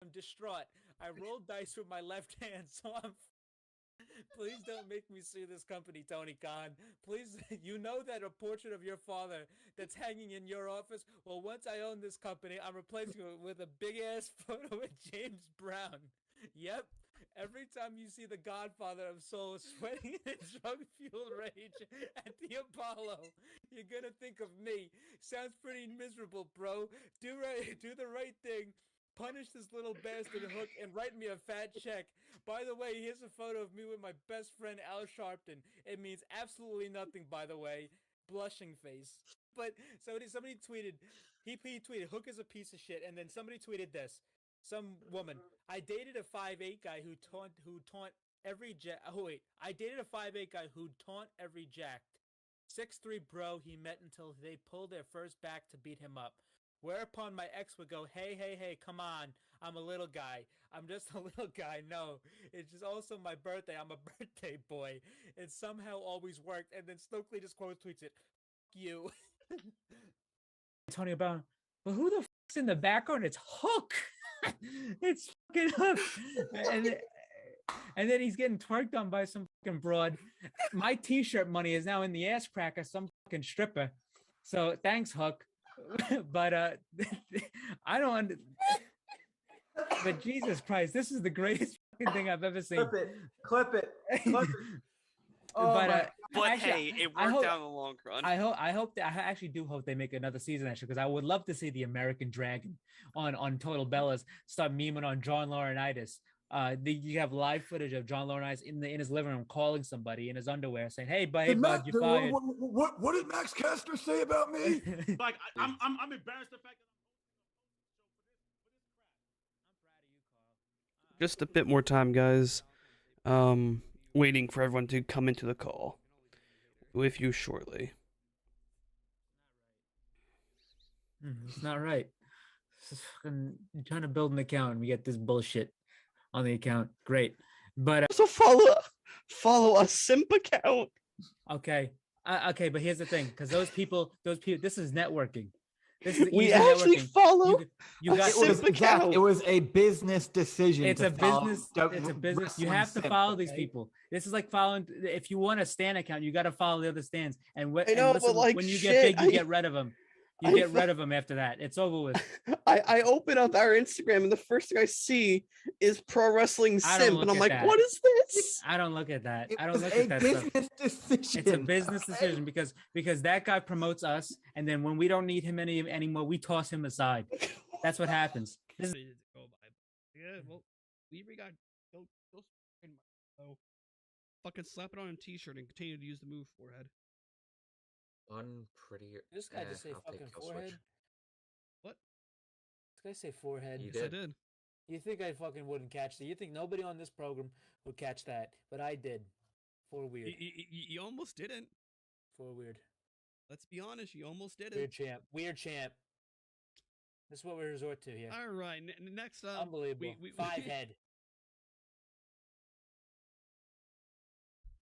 I'm distraught. I roll dice with my left hand, so I'm. Please don't make me sue this company, Tony Khan. Please, you know that a portrait of your father that's hanging in your office? Well, once I own this company, I'm replacing it with a big-ass photo of James Brown. Yep. Every time you see the Godfather of Soul sweating in drug-fueled rage at the Apollo, you're gonna think of me. Sounds pretty miserable, bro. Do the right thing. Punish this little bastard Hook and write me a fat check. By the way, here's a photo of me with my best friend Al Sharpton. It means absolutely nothing, by the way. Blushing face. But somebody tweeted, he tweeted, Hook is a piece of shit, and then somebody tweeted this. Some woman. I dated a 5'8" guy who taunt every jack. Oh wait, I dated a 5'8" guy who taunt every jacked. 6'3" bro he met until they pulled their first back to beat him up. Whereupon my ex would go, hey, come on. I'm a little guy. I'm just a little guy. No, it's just also my birthday. I'm a birthday boy. It somehow always worked. And then Stokely just quote tweets it. F you. Tony Brown. But who the f***'s in the background? It's Hook. It's fucking Hook. And then he's getting twerked on by some fucking broad. My t-shirt money is now in the ass crack of some fucking stripper. So thanks, Hook. But I don't. But Jesus Christ, this is the greatest fucking thing I've ever seen. Clip it. Oh, but actually, hey, it worked out in the long run. I actually do hope they make another season actually, because I would love to see the American Dragon on Total Bellas start memeing on John Laurinaitis. You have live footage of John Laurinaitis in his living room calling somebody in his underwear saying, "Hey, bud, you fired." What did Max Caster say about me? Like I'm embarrassed the fact that Just a bit more time, guys. Waiting for everyone to come into the call with you shortly. It's not right. It's fucking trying to build an account and we get this bullshit on the account. Great. But also follow a simp account. Okay, but here's the thing, because those people, this is networking. This is we actually networking. follow. You got it was a business decision. It's a business. You have to follow these people. This is like following. If you want a stan account, you got to follow the other stans. And when you get big, you get rid of them. You get rid of them after that. It's over with. I open up our Instagram and the first thing I see is Pro Wrestling Simp, and I'm like, what is this? I don't look at that. I don't look at that stuff. Decision. It's a business decision because that guy promotes us, and then when we don't need him anymore, we toss him aside. That's what happens. Yeah, well, we got go fucking slap it on a t-shirt and continue to use the move forehead. Unpretty. This guy just say fucking forehead. What? This guy say forehead. Yes, I did. You think I fucking wouldn't catch that? You think nobody on this program would catch that? But I did. For weird. You almost didn't. For weird. Let's be honest. You almost didn't. Weird champ. This is what we resort to here. All right. Next up. Unbelievable. 5 head.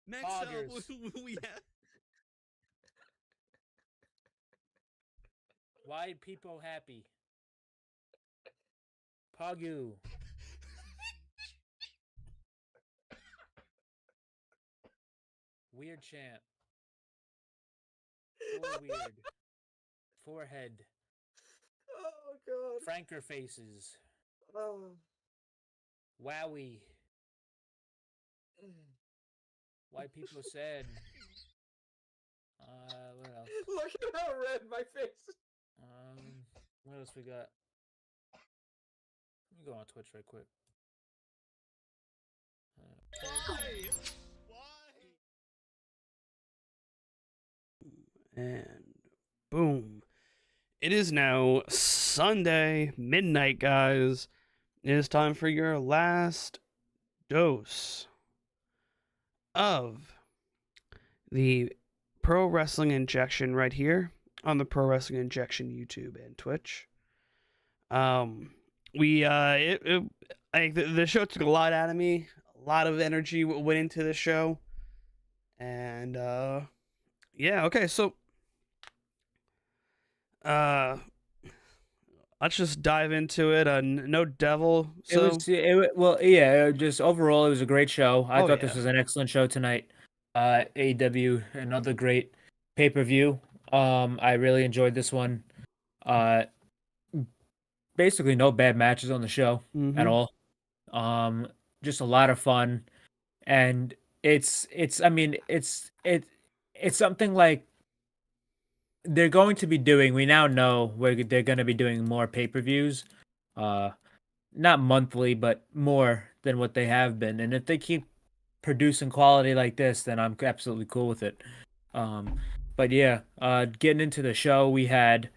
Next up, we have. Why people happy? Pagu. Weird champ. Weird. Forehead. Oh god. Franker faces. Oh. Wowie. Why people sad. What else? Look at how red my face is. What else we got? Let me go on Twitch right quick. Why? And boom. It is now Sunday midnight, guys. It is time for your last dose of the Pro Wrestling Injection right here on the Pro Wrestling Injection YouTube and Twitch. The show took a lot out of me. A lot of energy went into the show. And yeah, okay, so let's just dive into it. No devil. So Just overall, it was a great show. I Oh, thought this yeah. was an excellent show tonight. AEW, another great pay-per-view. I really enjoyed this one. Uh, Basically no bad matches on the show at Mm-hmm. all. Um, just a lot of fun, and it's I mean it's something like they're going to be doing. We now know where they're going to be doing more pay-per-views. Uh, Not monthly, but more than what they have been. And if they keep producing quality like this, then I'm absolutely cool with it. Um, but yeah, getting into the show, we had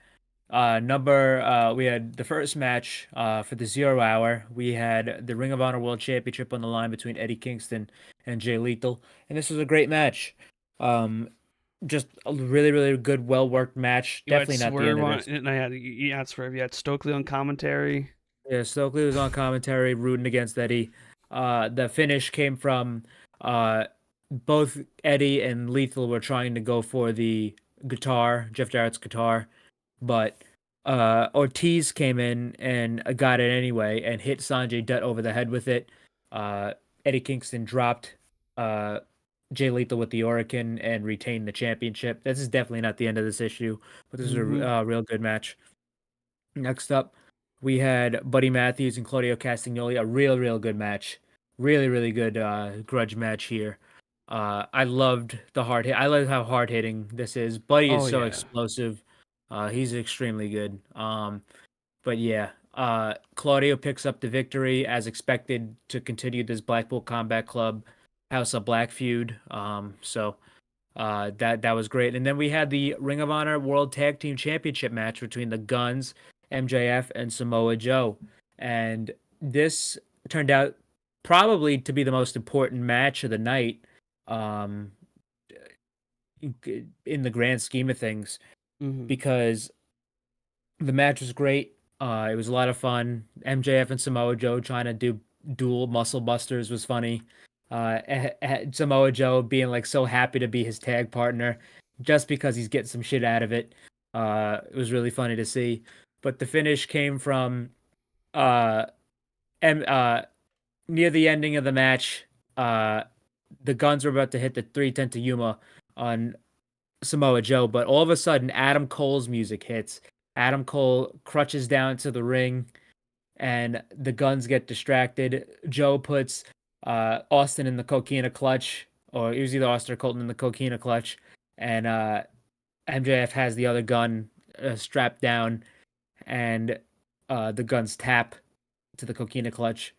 the first match for the 0 hour. We had the Ring of Honor World Championship on the line between Eddie Kingston and Jay Lethal, and this was a great match. Um, just a really, really good, well worked match. You had Definitely not the end Swerve of on. this. And you had Swerve. You had Stokely on commentary. Yeah, Stokely was on commentary, rooting against Eddie. The finish came from both Eddie and Lethal were trying to go for the guitar, Jeff Jarrett's guitar, but Ortiz came in and got it anyway and hit Sanjay Dutt over the head with it. Uh, Eddie Kingston dropped uh, Jay Lethal with the Orican and retained the championship. This is definitely not the end of this issue, but this is a Mm-hmm. real good match. Next up, we had Buddy Matthews and Claudio Castagnoli, a real good match. Really, really good grudge match here. I loved the hard hit. I love how hard hitting this is. Buddy is Oh, so yeah. explosive. He's extremely good. But yeah, Claudio picks up the victory as expected to continue this Blackpool Combat Club House of Black feud. That was great. And then we had the Ring of Honor World Tag Team Championship match between the Guns, MJF, and Samoa Joe. And this turned out probably to be the most important match of the night, um, in the grand scheme of things, Mm-hmm. because the match was great. It was a lot of fun. MJF and Samoa Joe trying to do dual muscle busters was funny. Samoa Joe being like so happy to be his tag partner just because he's getting some shit out of it. It was really funny to see. But the finish came from uh, M- uh, near the ending of the match. Uh, the Guns were about to hit the 310 to Yuma on Samoa Joe, but all of a sudden Adam Cole's music hits. Adam Cole crutches down to the ring and the Guns get distracted. Joe puts Austin in the coquina clutch, or it was either Austin or Colton in the coquina clutch, and MJF has the other gun strapped down, and the Guns tap to the coquina clutch,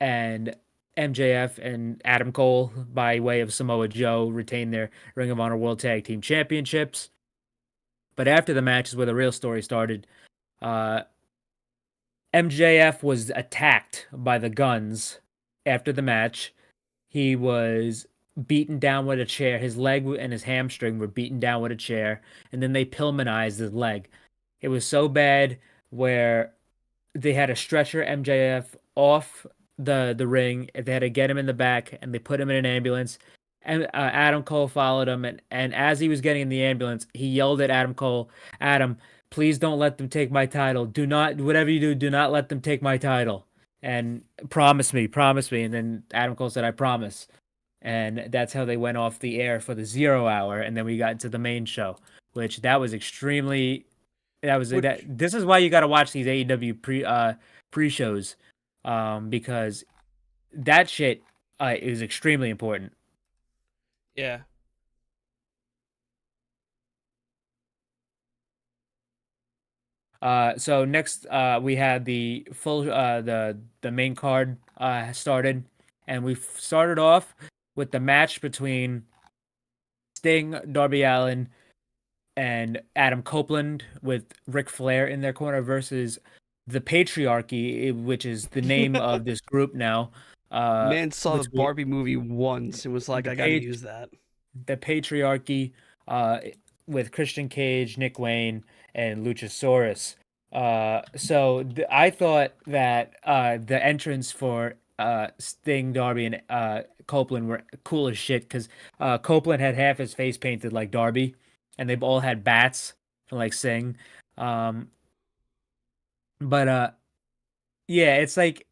and MJF and Adam Cole, by way of Samoa Joe, retain their Ring of Honor World Tag Team Championships. But after the match is where the real story started. Uh, MJF was attacked by the Guns after the match. He was beaten down with a chair. His leg and his hamstring were beaten down with a chair, and then they Pillmanized his leg. It was so bad where they had to stretcher MJF off the ring. They had to get him in the back, and they put him in an ambulance. And Adam Cole followed him, and as he was getting in the ambulance, he yelled at Adam Cole, "Adam, please don't let them take my title. Do not, whatever you do not let them take my title. And promise me." And then Adam Cole said, "I promise." And that's how they went off the air for the 0 hour, and then we got into the main show, which that was extremely that was that. Which, This is why you got to watch these AEW pre shows, because that shit is extremely important. yeah. So next, we had the full the main card started, and we started off with the match between Sting, Darby Allin, and Adam Copeland with Ric Flair in their corner versus the Patriarchy, which is the name of this group now. Man saw the Between Barbie movie once and was like, the I gotta page, use that. the Patriarchy, uh, with Christian Cage, Nick Wayne, and Luchasaurus. I thought that the entrance for Sting, Darby, and Copeland were cool as shit because Copeland had half his face painted like Darby, and they all had bats from like Sting. Um, But yeah, it's like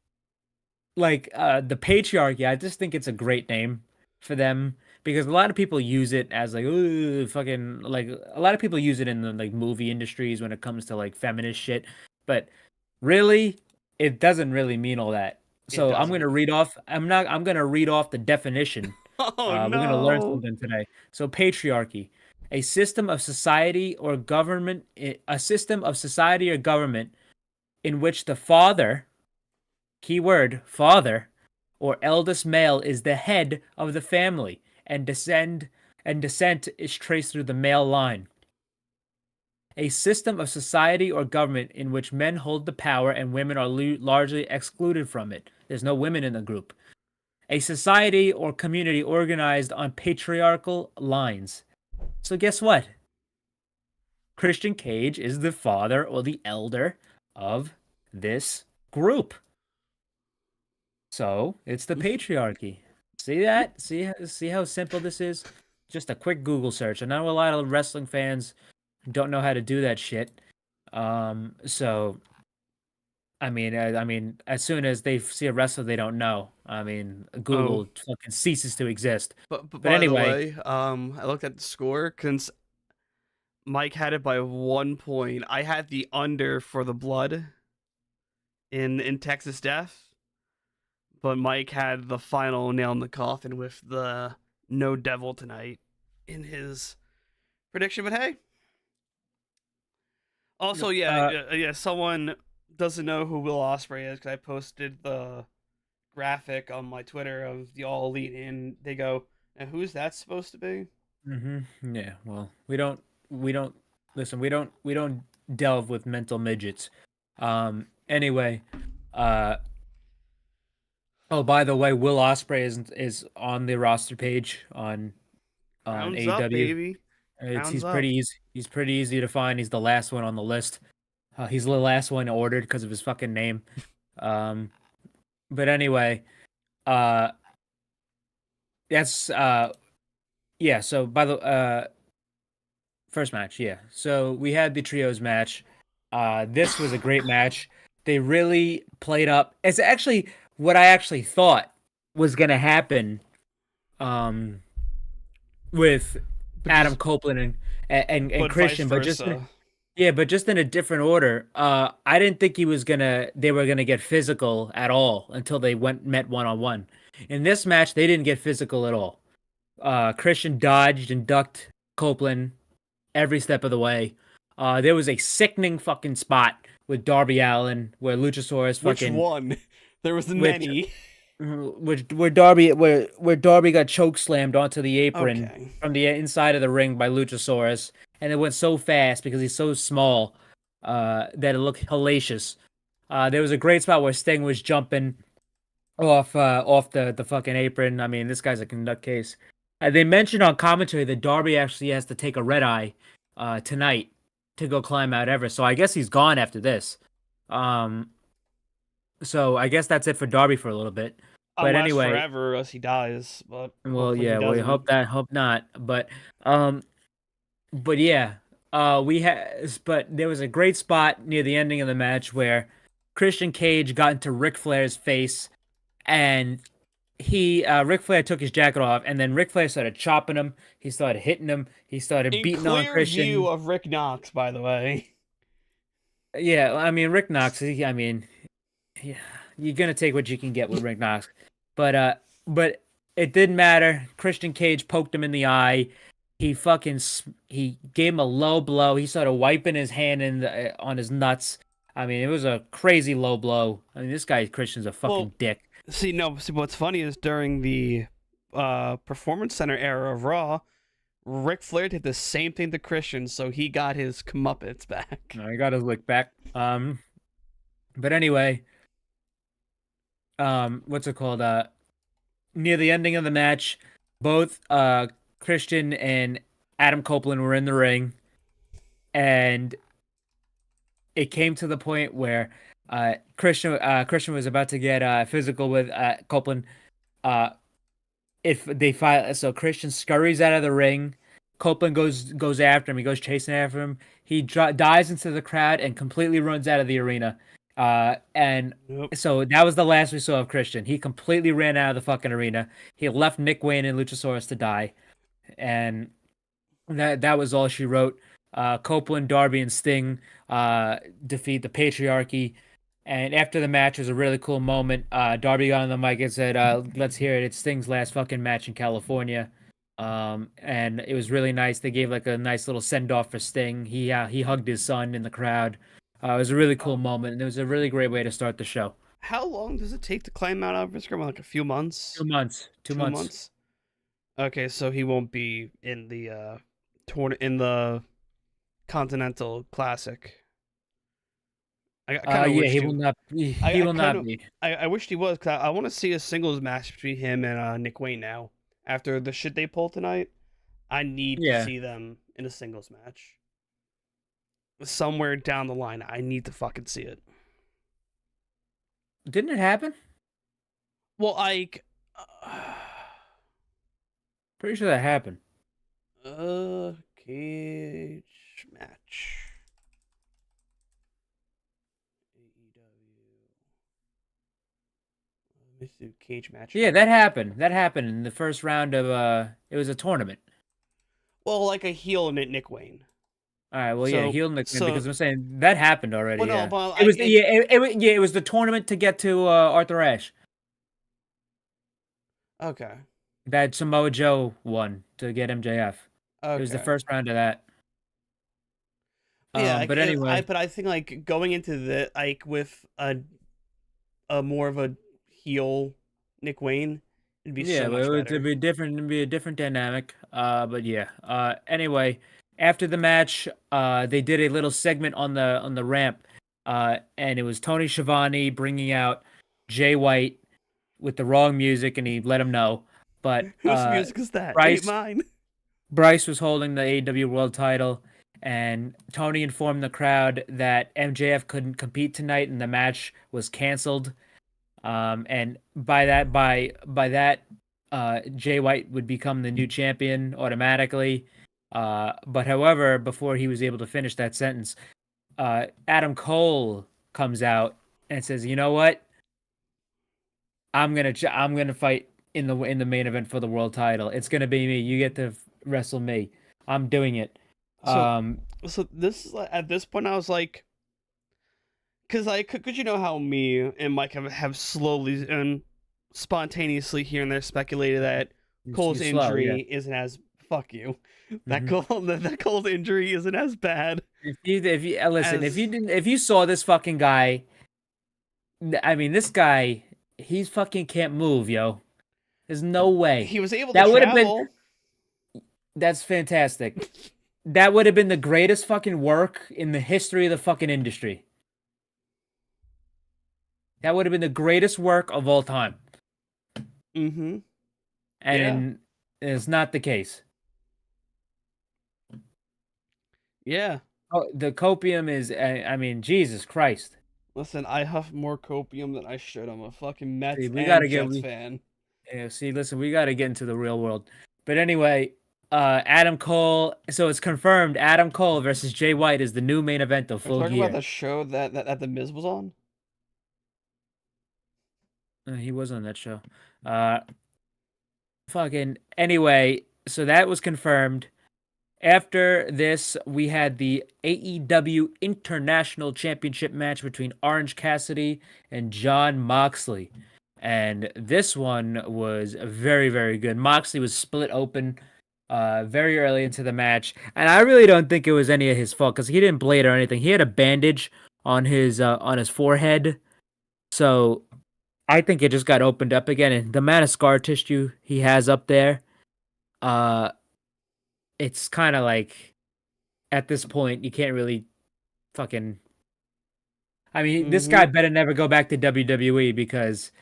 the patriarchy. I just think it's a great name for them because a lot of people use it as like ooh fucking like a lot of people use it in the like movie industries when it comes to like feminist shit. But really, it doesn't really mean all that. It So I'm doesn't. gonna read off. I'm gonna read off the definition. Oh We're gonna learn no. something today. So patriarchy, a system of society or government, a system of society or government in which the father, keyword father, or eldest male is the head of the family and descent is traced through the male line. A system of society or government in which men hold the power and women are largely excluded from it. There's no women in the group. A society or community organized on patriarchal lines. So guess what? Christian Cage is the father or the elder of this group. So it's the patriarchy. See that? See how simple this is? Just a quick Google search. I know a lot of wrestling fans don't know how to do that shit. So I mean, as soon as they see a wrestler they don't know, I mean, Oh, Google fucking ceases to exist. but But by the anyway, way, I looked at the score since Mike had it by 1 point. I had the under for the blood in Texas Death, but Mike had the final nail in the coffin with the no devil tonight in his prediction. But hey, also yeah, someone doesn't know who Will Ospreay is because I posted the graphic on my Twitter of the All Elite, and they go, "And who's that supposed to be?" yeah. Well, we don't listen. We don't delve with mental midgets. Anyway, uh. Oh, by the way, Will Ospreay is on the roster page on Rounds up, AEW. baby. It's Rounds he's up. pretty easy. He's pretty easy to find. He's the last one on the list. He's the last one ordered because of his fucking name. Um, but anyway, uh, that's yeah. So by the first match, yeah. So we had the trios match. This was a great match. They really played up. It's actually what I actually thought was gonna happen. Um, with But Adam just Copeland and but vice Christian, but versa. but just in a different order. I didn't think they were gonna get physical at all until they met 1-on-1. In this match, they didn't get physical at all. Christian dodged and ducked Copeland every step of the way. There was a sickening fucking spot with Darby Allin where Luchasaurus Which fucking one? There was which many. where Darby got choke slammed onto the apron Okay. from the inside of the ring by Luchasaurus, and it went so fast because he's so small that it looked hellacious. There was a great spot where Sting was jumping off the fucking apron. I mean, this guy's a nutcase. They mentioned on commentary that Darby actually has to take a red eye tonight to go climb Mount Everest, so I guess he's gone after this. Um, so I guess that's it for Darby for a little bit. But Unless anyway, forever, as he dies, but well, hopefully he yeah, we doesn't. hope not. Um, but yeah, but there was a great spot near the ending of the match where Christian Cage got into Ric Flair's face, and Ric Flair took his jacket off, and then Ric Flair started chopping him. He started hitting him. He started In beating on clear view Christian. of Rick Knox, by the way. Yeah, I mean Rick Knox. I mean, yeah, you're gonna take what you can get with Rick Knox, but it didn't matter. Christian Cage poked him in the eye. He gave him a low blow. He started wiping his hand on his nuts. I mean, it was a crazy low blow. I mean, this guy Christian's a Well, fucking dick. see, what's funny is during the Performance Center era of Raw, Ric Flair did the same thing to Christian, so he got his comeuppance back. I got his lick back. But anyway, what's it called? Near the ending of the match, both Christian and Adam Copeland were in the ring, and it came to the point where Christian was about to get physical with Copeland. If they file, so Christian scurries out of the ring. Copeland goes after him. He goes chasing after him. He dives into the crowd and completely runs out of the arena. And Yep. so that was the last we saw of Christian. He completely ran out of the fucking arena. He left Nick Wayne and Luchasaurus to die, and that was all she wrote. Copeland, Darby, and Sting defeat the Patriarchy. And after the match, was a really cool moment. Darby got on the mic and said, "Let's hear it. It's Sting's last fucking match in California." And it was really nice. They gave like a nice little send off for Sting. He hugged his son in the crowd. It was a really cool moment, and it was a really great way to start the show. How long does it take to climb Mount Everest? Like a few months? 2 months. 2 months. months. Okay, so he won't be in the in the Continental Classic. I kind of Yeah, wish he will not. He I will kinda- not be. I wished he was, because I want to see a singles match between him and Nick Wayne now. After the shit they pulled tonight, I need to Yeah. see them in a singles match. Somewhere down the line, I need to fucking see it. Didn't it happen? Well, like, Pretty sure that happened. cage match. AEW. Let me see, cage match. Yeah, that happened. That happened in the first round of it was a tournament. Well, like a heel Nick Wayne. All right, well, yeah, So- heel Nick so- because I'm saying that happened already. Well, no, Yeah, but it was it it was the tournament to get to Arthur Ashe okay. that Samoa Joe won to get MJF. Okay. It was the first round of that. Yeah, But anyway, but I think like going into the like with a more of a heel Nick Wayne, it'd be yeah, so but much it'd better. be different. It'd be a different dynamic. But yeah. Anyway, after the match, they did a little segment on the ramp. And it was Tony Schiavone bringing out Jay White with the wrong music, and he let him know. But Whose music is that? Bryce- Ain't mine. Bryce was holding the AEW World Title, and Tony informed the crowd that MJF couldn't compete tonight, and the match was canceled. And by that, Jay White would become the new champion automatically. But however, before he was able to finish that sentence, Adam Cole comes out and says, "You know what? I'm gonna fight in the main event for the world title. It's gonna be me. You get to wrestle me. I'm doing it." So this is at this point I was like, because could you know how me and Mike have slowly and spontaneously here and there speculated that Cole's He's slow, injury yeah. isn't as fuck you. That Mhm. that Cole's injury isn't as bad. If you listen, As- if you saw this fucking guy, I mean, this guy, he fucking can't move, yo. There's no way. He was able That to would have been- travel. That's fantastic. That would have been the greatest fucking work in the history of the fucking industry. That would have been the greatest work of all time. Mm-hmm. And it's not the case. Yeah. Oh, the copium is, I mean, Jesus Christ. Listen, I huff more copium than I should. I'm a fucking Mets See, we and gotta get- Jets we- fan. Yeah, see, listen, we got to get into the real world. But anyway, Adam Cole, so it's confirmed Adam Cole versus Jay White is the new main event of We're Full talking Gear. about the show that the Miz was on. He was on that show. Fucking anyway, so that was confirmed. After this, we had the AEW International Championship match between Orange Cassidy and Jon Moxley. And this one was very, very good. Moxley was split open very early into the match. And I really don't think it was any of his fault because he didn't blade or anything. He had a bandage on his forehead. So I think it just got opened up again. And the amount of scar tissue he has up there, it's kind of like at this point you can't really fucking. I mean, this guy better never go back to WWE because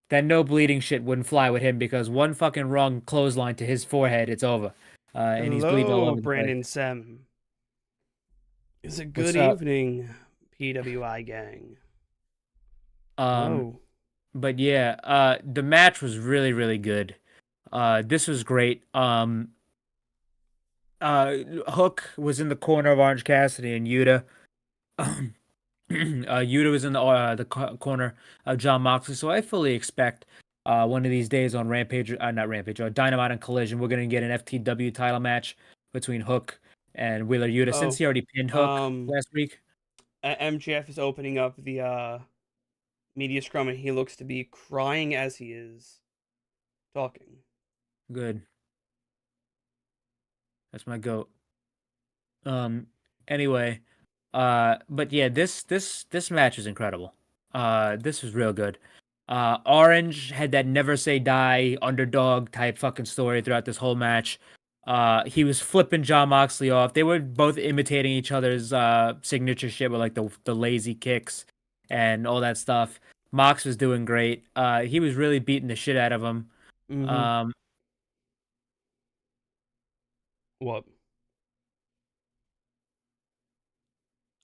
that no bleeding shit wouldn't fly with him because one fucking wrong clothesline to his forehead, it's over. And he's bleeding all Hello, over the Brandon place. Sem. It's a What's good up? evening, PWI gang. Um, But yeah, the match was really, really good. This was great. Hook was in the corner of Orange Cassidy and Yuta. Yuta was in the corner of John Moxley, so I fully expect one of these days on Rampage, not Rampage, Dynamite and Collision, we're gonna get an FTW title match between Hook and Wheeler Yuta. Since Oh, he already pinned Hook last week. MJF is opening up the media scrum, and he looks to be crying as he is talking. Good. That's my goat. Anyway, but yeah, this match is incredible. This was real good. Orange had that never say die underdog type fucking story throughout this whole match. He was flipping John Moxley off. They were both imitating each other's signature shit with like the lazy kicks and all that stuff. Mox was doing great. He was really beating the shit out of him. Mhm. What?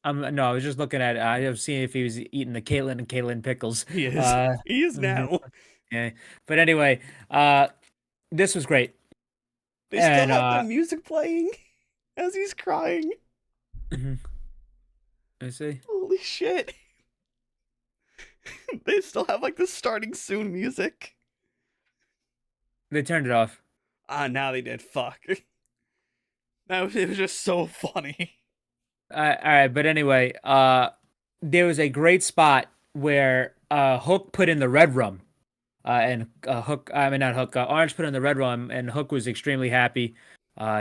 No, I was just looking at. I was seeing if he was eating the Caitlyn and Caitlyn pickles. He is. He is mhm. now. Yeah, but anyway, this was great. They still And have the music playing as he's crying. I see. Holy shit. They still have like the starting soon music. They turned it off. Now they did. Fuck. It was just so funny. All right, but anyway, there was a great spot where Hook put in the red rum, and Hook, I mean not Hook, Orange put in the red rum, and Hook was extremely happy.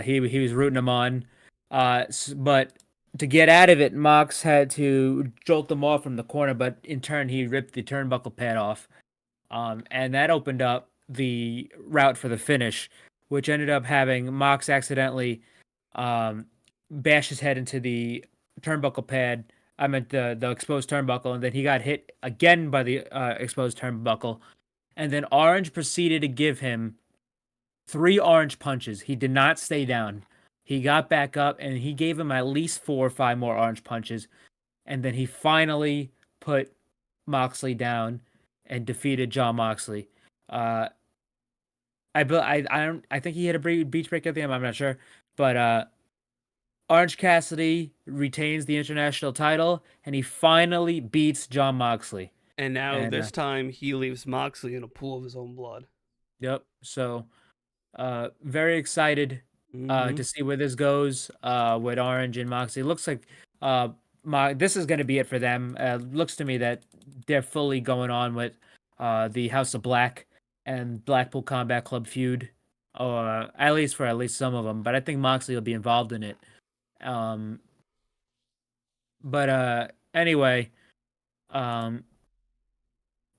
He was rooting him on, but to get out of it, Mox had to jolt them off from the corner, but in turn he ripped the turnbuckle pad off, and that opened up the route for the finish, which ended up having Mox accidentally bash his head into the turnbuckle pad. I meant the exposed turnbuckle, and then he got hit again by the exposed turnbuckle. And then Orange proceeded to give him 3 orange punches. He did not stay down. He got back up, and he gave him at least 4 or 5 more orange punches. And then he finally put Moxley down and defeated John Moxley. I don't. I think he hit a beach break at the end. I'm not sure, but Orange Cassidy retains the international title, and he finally beats John Moxley. And now this time he leaves Moxley in a pool of his own blood. Yep. So, very excited to see where this goes with Orange and Moxley. It looks like this is going to be it for them. Looks to me that they're fully going on with the House of Black and Blackpool Combat Club feud, or at least some of them. But I think Moxley will be involved in it. But anyway,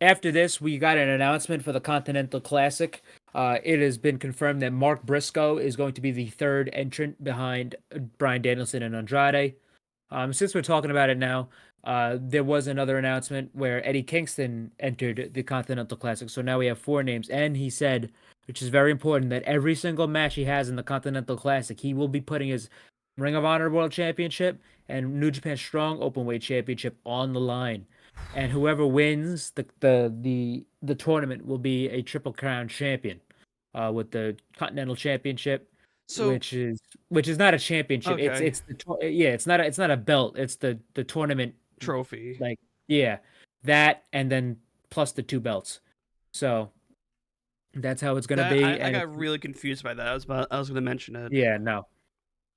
after this, we got an announcement for the Continental Classic. It has been confirmed that Mark Briscoe is going to be the third entrant behind Bryan Danielson and Andrade. Since we're talking about it now, there was another announcement where Eddie Kingston entered the Continental Classic. So now we have 4 names. And he said, which is very important, that every single match he has in the Continental Classic, he will be putting his Ring of Honor World Championship and New Japan Strong Openweight Championship on the line. And whoever wins the tournament will be a Triple Crown champion, with the Continental Championship, So which is not a championship. Okay. It's not a belt. It's the tournament trophy. like that, and then plus the 2 belts. So that's how it's gonna be. I got really confused by that. I was going to mention it. Yeah, no.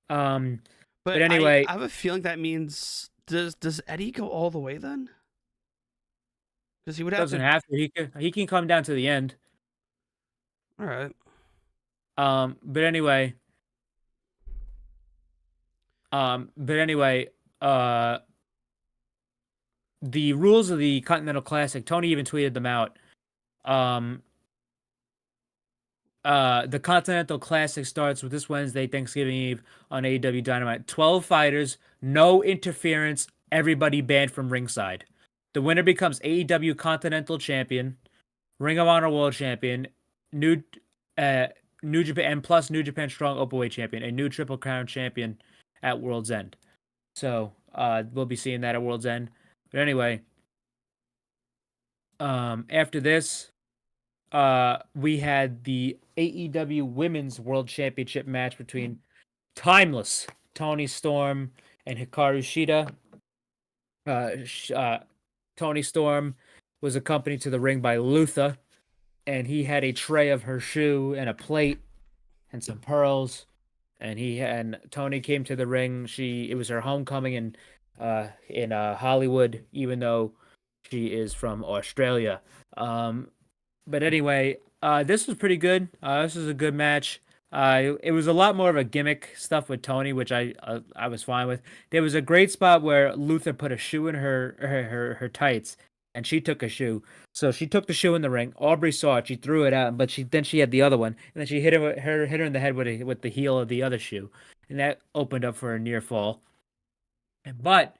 But anyway, I have a feeling that means does Eddie go all the way then? Because he would have doesn't have to. He can come down to the end. All right. But anyway, the rules of the Continental Classic, Tony even tweeted them out. The Continental Classic starts with this Wednesday, Thanksgiving Eve, on AEW Dynamite. 12 fighters, no interference, everybody banned from ringside. The winner becomes AEW Continental Champion, Ring of Honor World Champion, New Japan, and plus New Japan Strong Openweight Champion, a new Triple Crown Champion at World's End. So we'll be seeing that at World's End. But anyway, after this, we had the AEW Women's World Championship match between Timeless Tony Storm and Hikaru Shida. Tony Storm was accompanied to the ring by Luther, and he had a tray of her shoe and a plate and some pearls. And Tony came to the ring. It was her homecoming in Hollywood, even though she is from Australia. But anyway, this was pretty good. This was a good match. It was a lot more of a gimmick stuff with Tony, which I was fine with. There was a great spot where Luther put a shoe in her tights, and she took a shoe. So she took the shoe in the ring. Aubrey saw it. She threw it out, but she had the other one, and then she hit her in the head with the heel of the other shoe, and that opened up for a near fall. But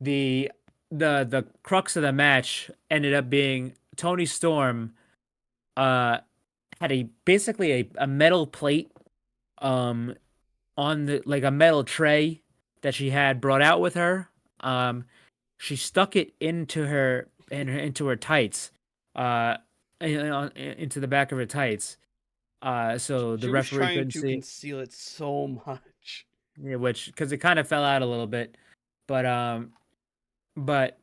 the the crux of the match ended up being Tony Storm had basically a metal plate um on the like a metal tray that she had brought out with her. She stuck it into her tights, into the back of her tights. So the She was referee trying couldn't to see. conceal it so much. Yeah, which because it kind of fell out a little bit, but but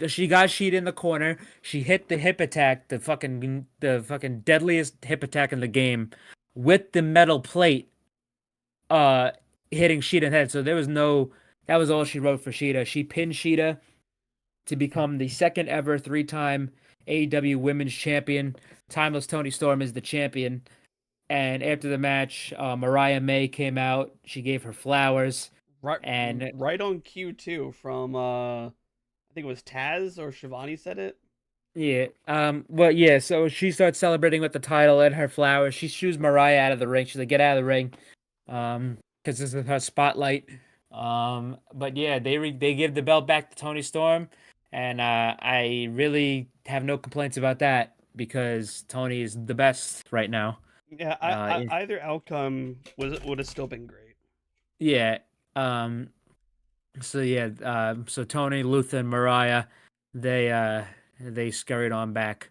she got Sheet in the corner. She hit the hip attack, the fucking deadliest hip attack in the game, with the metal plate, uh, hitting Sheeta in the head. So that was all she wrote for Sheeta. She pinned Sheeta to become the second ever 3-time AEW Women's Champion. Timeless Tony Storm is the champion. And after the match, Mariah May came out. She gave her flowers. Right, And right on cue too. From I think it was Taz or Shivani said it. yeah. Well, yeah. So she starts celebrating with the title and her flowers. She shoos Mariah out of the ring. She's like, "Get out of the ring," because this is her spotlight. But yeah, they give the belt back to Tony Storm, and I really have no complaints about that because Tony is the best right now. Yeah, either outcome would have still been great. Yeah. So yeah. So Tony, Luther, and Mariah, they scurried on back.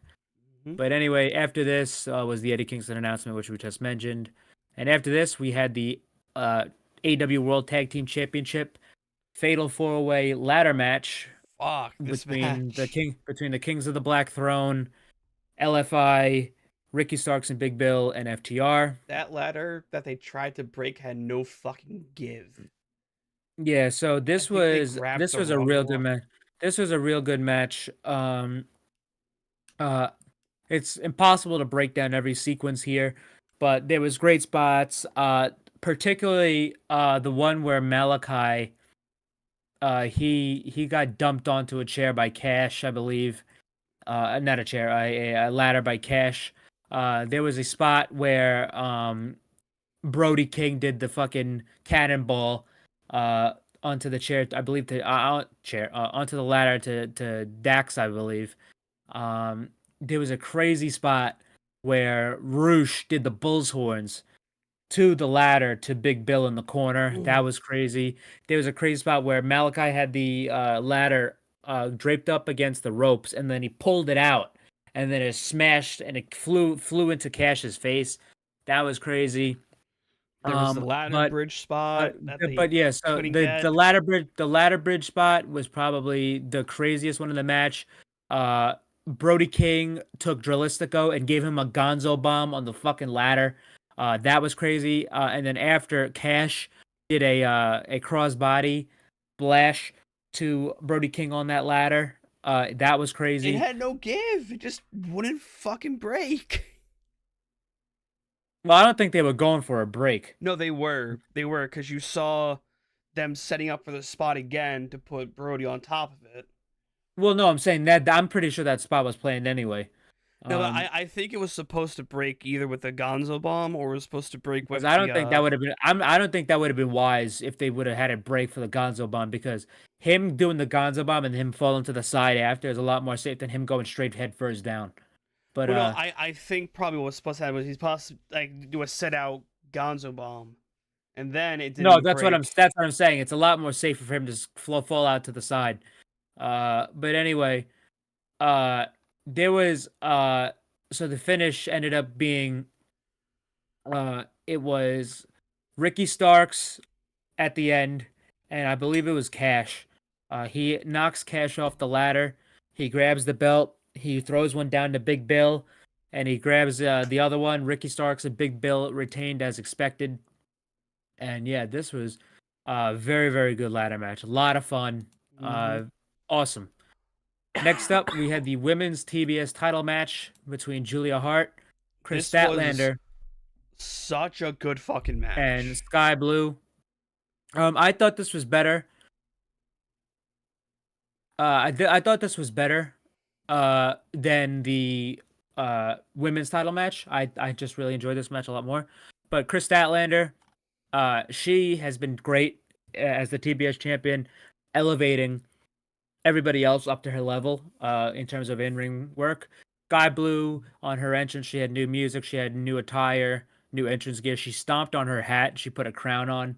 Mhm. But anyway, after this was the Eddie Kingston announcement, which we just mentioned, and after this we had the AEW World Tag Team Championship Fatal 4-Way ladder match Fuck this match. between the Kings of the Black Throne, LFI, Ricky Starks and Big Bill, and FTR. That ladder that they tried to break had no fucking give. Yeah, so think they grabbed this the was a wrong real good one. match. This was a real good match. Uh, it's impossible to break down every sequence here, but there was great spots. Particularly the one where Malachi, he got dumped onto a chair by Cash, I believe. Not a chair, a ladder by Cash. There was a spot where Brody King did the fucking cannonball onto the chair, I believe, onto the ladder to Dax, I believe. There was a crazy spot where Roosh did the bull's horns to the ladder to Big Bill in the corner. That was crazy. There was a crazy spot where Malachi had the ladder draped up against the ropes, and then he pulled it out, and then it smashed and it flew into Cash's face. That was crazy. There was the ladder But bridge spot that they but yeah, so couldn't the get. the ladder bridge spot was probably the craziest one in the match. Brody King took Drilistico and gave him a Gonzo bomb on the fucking ladder. That was crazy. And then after Cash did a crossbody splash to Brody King on that ladder. That was It crazy. had no give. It just wouldn't fucking break. Well, I don't think they were going for a break. No, they were. They were because you saw them setting up for the spot again to put Brody on top of it. Well, no, I'm saying that I'm pretty sure that spot was planned anyway. No, but I think it was supposed to break either with the Gonzo bomb or it was supposed to break with. Because I don't think that would have been. I don't think that would have been wise if they would have had a break for the Gonzo bomb, because him doing the Gonzo bomb and him falling to the side after is a lot more safe than him going straight head first down. But Well, no, I think probably what was supposed to happen was he's supposed to like do a set out Gonzo bomb, and then it didn't. no, that's break. what I'm saying. It's a lot more safer for him to just fall out to the side. But anyway, there was so the finish ended up being it was Ricky Starks at the end, and I believe it was Cash. He knocks Cash off the ladder. He grabs the belt. He throws one down to Big Bill, and he grabs the other one. Ricky Starks and Big Bill retained as expected. And yeah, this was a very, very good ladder match. A lot of fun. Awesome. Next up, we had the women's TBS title match between Julia Hart, Chris This was Statlander, such a good fucking match. and Sky Blue. I thought this was better. I thought this was better than the women's title match. I just really enjoyed this match a lot more. But Chris Statlander, she has been great as the TBS champion, elevating everybody else up to her level in terms of in-ring work. Sky Blue, on her entrance, she had new music, she had new attire, new entrance gear. She stomped on her hat, she put a crown on.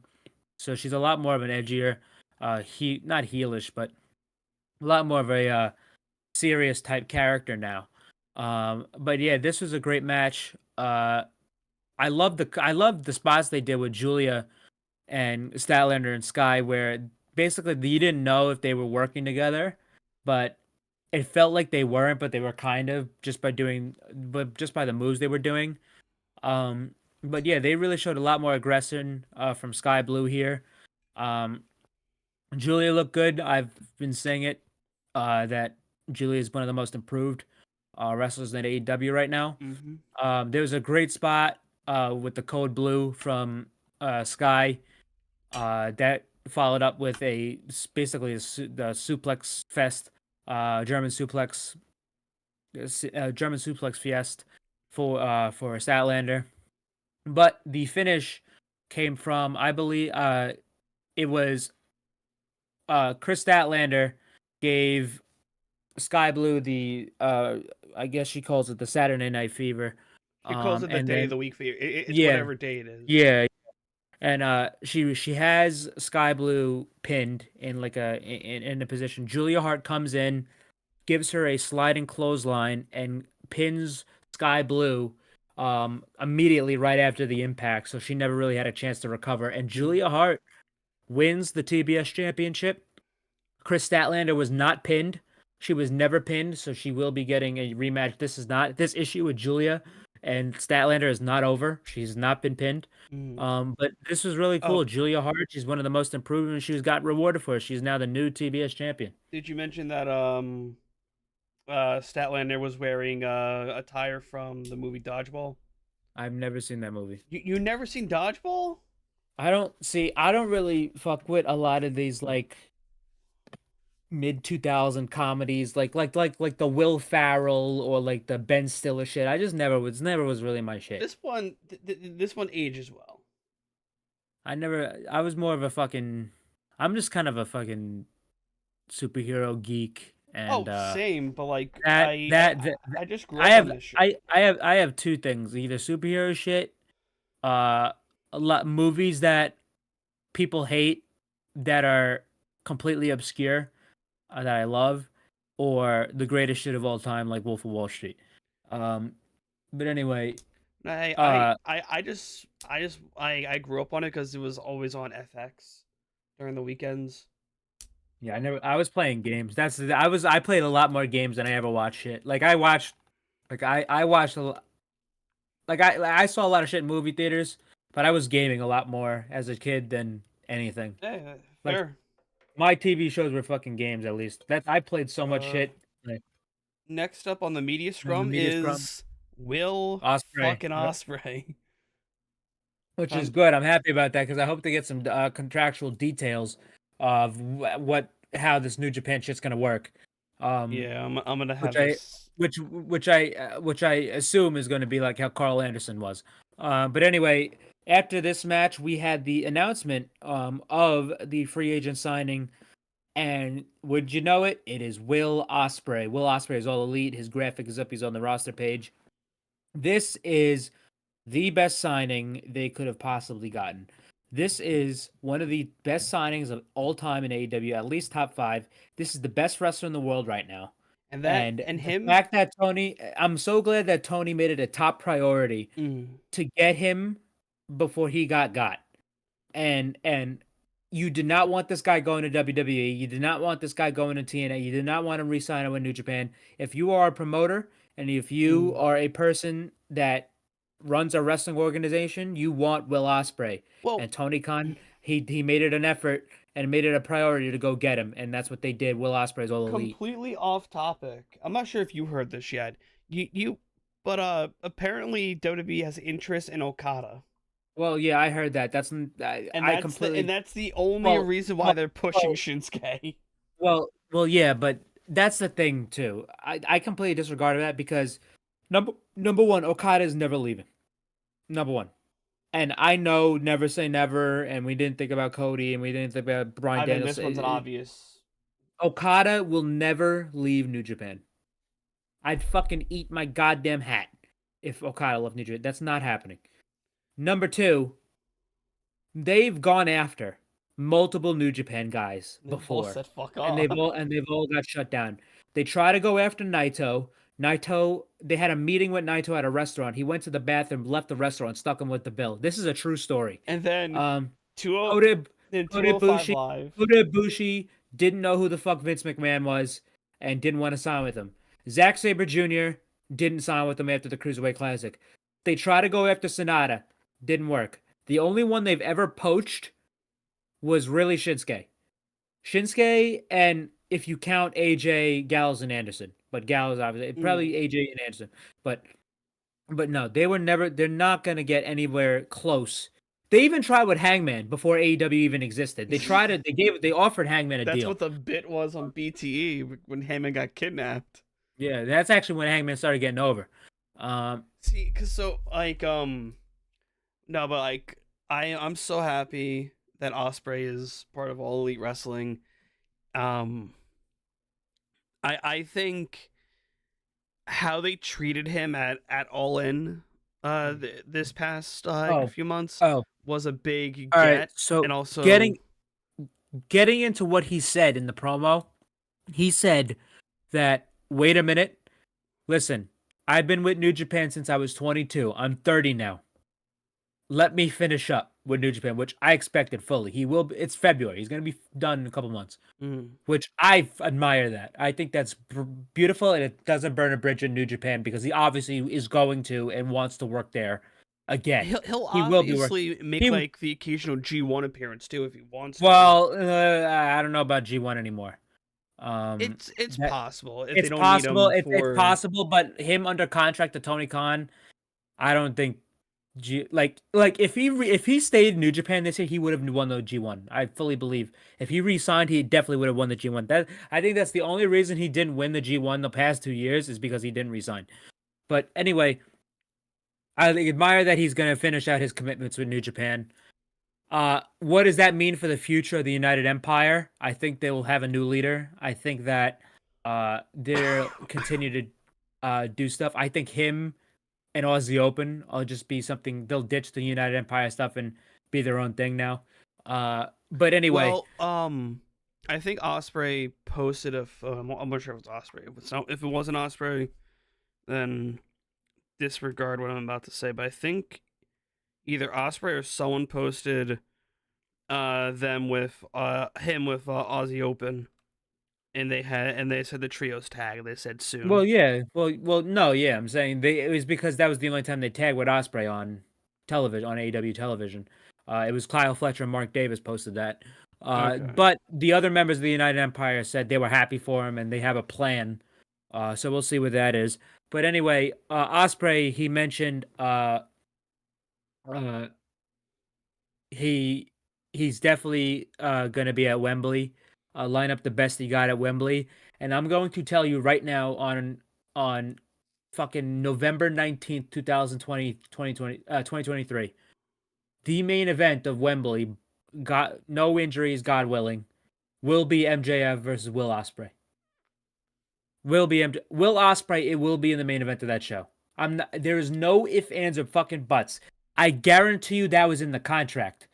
So she's a lot more of an edgier, not heelish, but a lot more of a serious type character now. But yeah, this was a great match. I love the spots they did with Julia and Statlander and Sky, where basically you didn't know if they were working together, but it felt like they weren't, but they were kind of just by the moves they were doing. But yeah, they really showed a lot more aggression from Sky Blue here. Julia looked good. I've been saying it that Julia is one of the most improved wrestlers in AEW right now. There was a great spot with the code blue from Sky that followed up with basically the suplex fest, German suplex fiest for Statlander. But the finish came from, I believe, it was Chris Statlander gave Sky Blue the I guess she calls it the Saturday Night Fever. She calls it the and day then, of the week for you. It's yeah, whatever day it is. yeah, and she has Sky Blue pinned in like in a position. Julia Hart comes in, gives her a sliding clothesline, and pins Sky Blue immediately right after the impact. So she never really had a chance to recover. And Julia Hart wins the TBS championship. Chris Statlander was not pinned. She was never pinned, so she will be getting a rematch. This issue with Julia and Statlander is not over. She's not been pinned. But this was really cool. Julia Hart, she's one of the most improved, and she got rewarded for it. She's now the new TBS champion. Did you mention that Statlander was wearing attire from the movie Dodgeball? I've never seen that movie. You never seen Dodgeball? I don't really fuck with a lot of these like mid 2000 comedies like the Will Ferrell or like the Ben Stiller shit. I just never was really my shit. This one ages well. I was more of a fucking, I'm just kind of a fucking superhero geek. And same, but like I just grew up on this shit. I have two things: either superhero shit, a lot movies that people hate that are completely obscure that I love, or the greatest shit of all time like Wolf of Wall Street. But anyway, I grew up on it because it was always on FX during the weekends. Yeah, I was playing games. I played a lot more games than I ever watched shit. Like I watched a lot. Like I saw a lot of shit in movie theaters, but I was gaming a lot more as a kid than anything. Yeah, like, fair. My TV shows were fucking games, at least. I played so much shit. Next up on the media scrum is Will fucking Ospreay. Which is good. I'm happy about that because I hope to get some contractual details of how this New Japan shit's gonna work. Yeah, I'm gonna have which I assume is gonna be like how Carl Anderson was. But anyway, after this match, we had the announcement of the free agent signing, and would you know it? It is Will Ospreay. Will Ospreay is all elite. His graphic is up. He's on the roster page. This is the best signing they could have possibly gotten. This is one of the best signings of all time in AEW, at least top 5. This is the best wrestler in the world right now. And the fact that Tony, I'm so glad that Tony made it a top priority to get him before he got. and you did not want this guy going to WWE. You did not want this guy going to TNA. You did not want him re-signing with New Japan. If you are a promoter and if you are a person that runs a wrestling organization, you want Will Ospreay. Well, And Tony Khan, he made it an effort and made it a priority to go get him, and that's what they did. Will Ospreay's All Elite. completely off topic. I'm not sure if you heard this yet. But apparently WWE has interest in Okada. Well, yeah, I heard that. That's And that's the only reason why they're pushing Shinsuke. Well, yeah, but that's the thing too. I completely disregarded that because number one, Okada is never leaving. Number one, and I know never say never, and we didn't think about Cody, and we didn't think about Bryan I think Danielson. this one's an obvious. Okada will never leave New Japan. I'd fucking eat my goddamn hat if Okada left New Japan. That's not happening. Number two, they've gone after multiple New Japan guys They before, both said fuck off. and they've all got shut down. They try to go after Naito. They had a meeting with Naito at a restaurant. He went to the bathroom, left the restaurant, stuck him with the bill. This is a true story. And then Kota 205 Ibushi, Live. Kota Ibushi didn't know who the fuck Vince McMahon was and didn't want to sign with him. Zack Sabre Jr. didn't sign with him after the Cruiserweight Classic. They try to go after Sonata. Didn't work. The only one they've ever poached was really Shinsuke. Shinsuke, and if you count AJ, Gallows, and Anderson. But Gallows, obviously, probably AJ and Anderson. But no, they're not going to get anywhere close. They even tried with Hangman before AEW even existed. They offered Hangman a deal. That's what the bit was on BTE when Heyman got kidnapped. Yeah, that's actually when Hangman started getting over. See, cause so like no, but like I'm so happy that Ospreay is part of All Elite Wrestling. I think how they treated him at All In this past few months was a big get. All right, so and also getting into what he said in the promo, he said that, wait a minute, listen, I've been with New Japan since I was 22. I'm 30 now. Let me finish up with New Japan, which I expected fully. It's February. He's going to be done in a couple months, which I admire that. I think that's beautiful, and it doesn't burn a bridge in New Japan because he obviously is going to and wants to work there again. He obviously make like the occasional G1 appearance too if he wants to. Well, I don't know about G1 anymore. It's possible. If it's they don't possible. Need him It's possible, but him under contract to Tony Khan, I don't think. Like if he stayed in New Japan this year, he would have won the G1. I fully believe if he re-signed, he definitely would have won the G1. I think that's the only reason he didn't win the G1 the past 2 years is because he didn't re-sign. But anyway, I admire that he's going to finish out his commitments with New Japan. What does that mean for the future of the United Empire? I think they will have a new leader. I think that they'll continue to do stuff. I think him and Aussie Open will just be something. They'll ditch the United Empire stuff and be their own thing now. But anyway, I think Ospreay posted I'm not sure if it's Ospreay. If it wasn't Ospreay, then disregard what I'm about to say. But I think either Ospreay or someone posted him with Aussie Open. And they said the trios tag. They said soon. Well, yeah. Well, no, yeah. I'm saying it was because that was the only time they tagged with Ospreay on television, on AEW television. It was Kyle Fletcher and Mark Davis posted that. Okay. But the other members of the United Empire said they were happy for him and they have a plan. So we'll see what that is. But anyway, Ospreay, he mentioned he's definitely going to be at Wembley. Line up the best he got at Wembley, and I'm going to tell you right now on fucking November 19th, 2023, the main event of Wembley, got no injuries, God willing, will be MJF versus Will Ospreay. Will Ospreay? It will be in the main event of that show. There is no ifs, ands, or fucking buts. I guarantee you that was in the contract,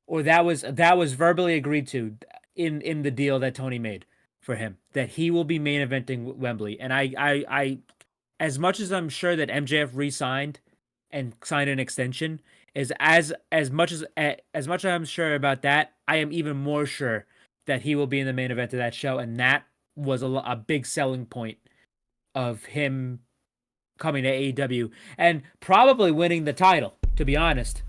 or that was verbally agreed to in the deal that Tony made for him, that he will be main eventing Wembley. And I as much as I'm sure that MJF re-signed and signed an extension, is as much as much as I'm sure about that, I am even more sure that he will be in the main event of that show, and that was a big selling point of him coming to AEW and probably winning the title. To be honest,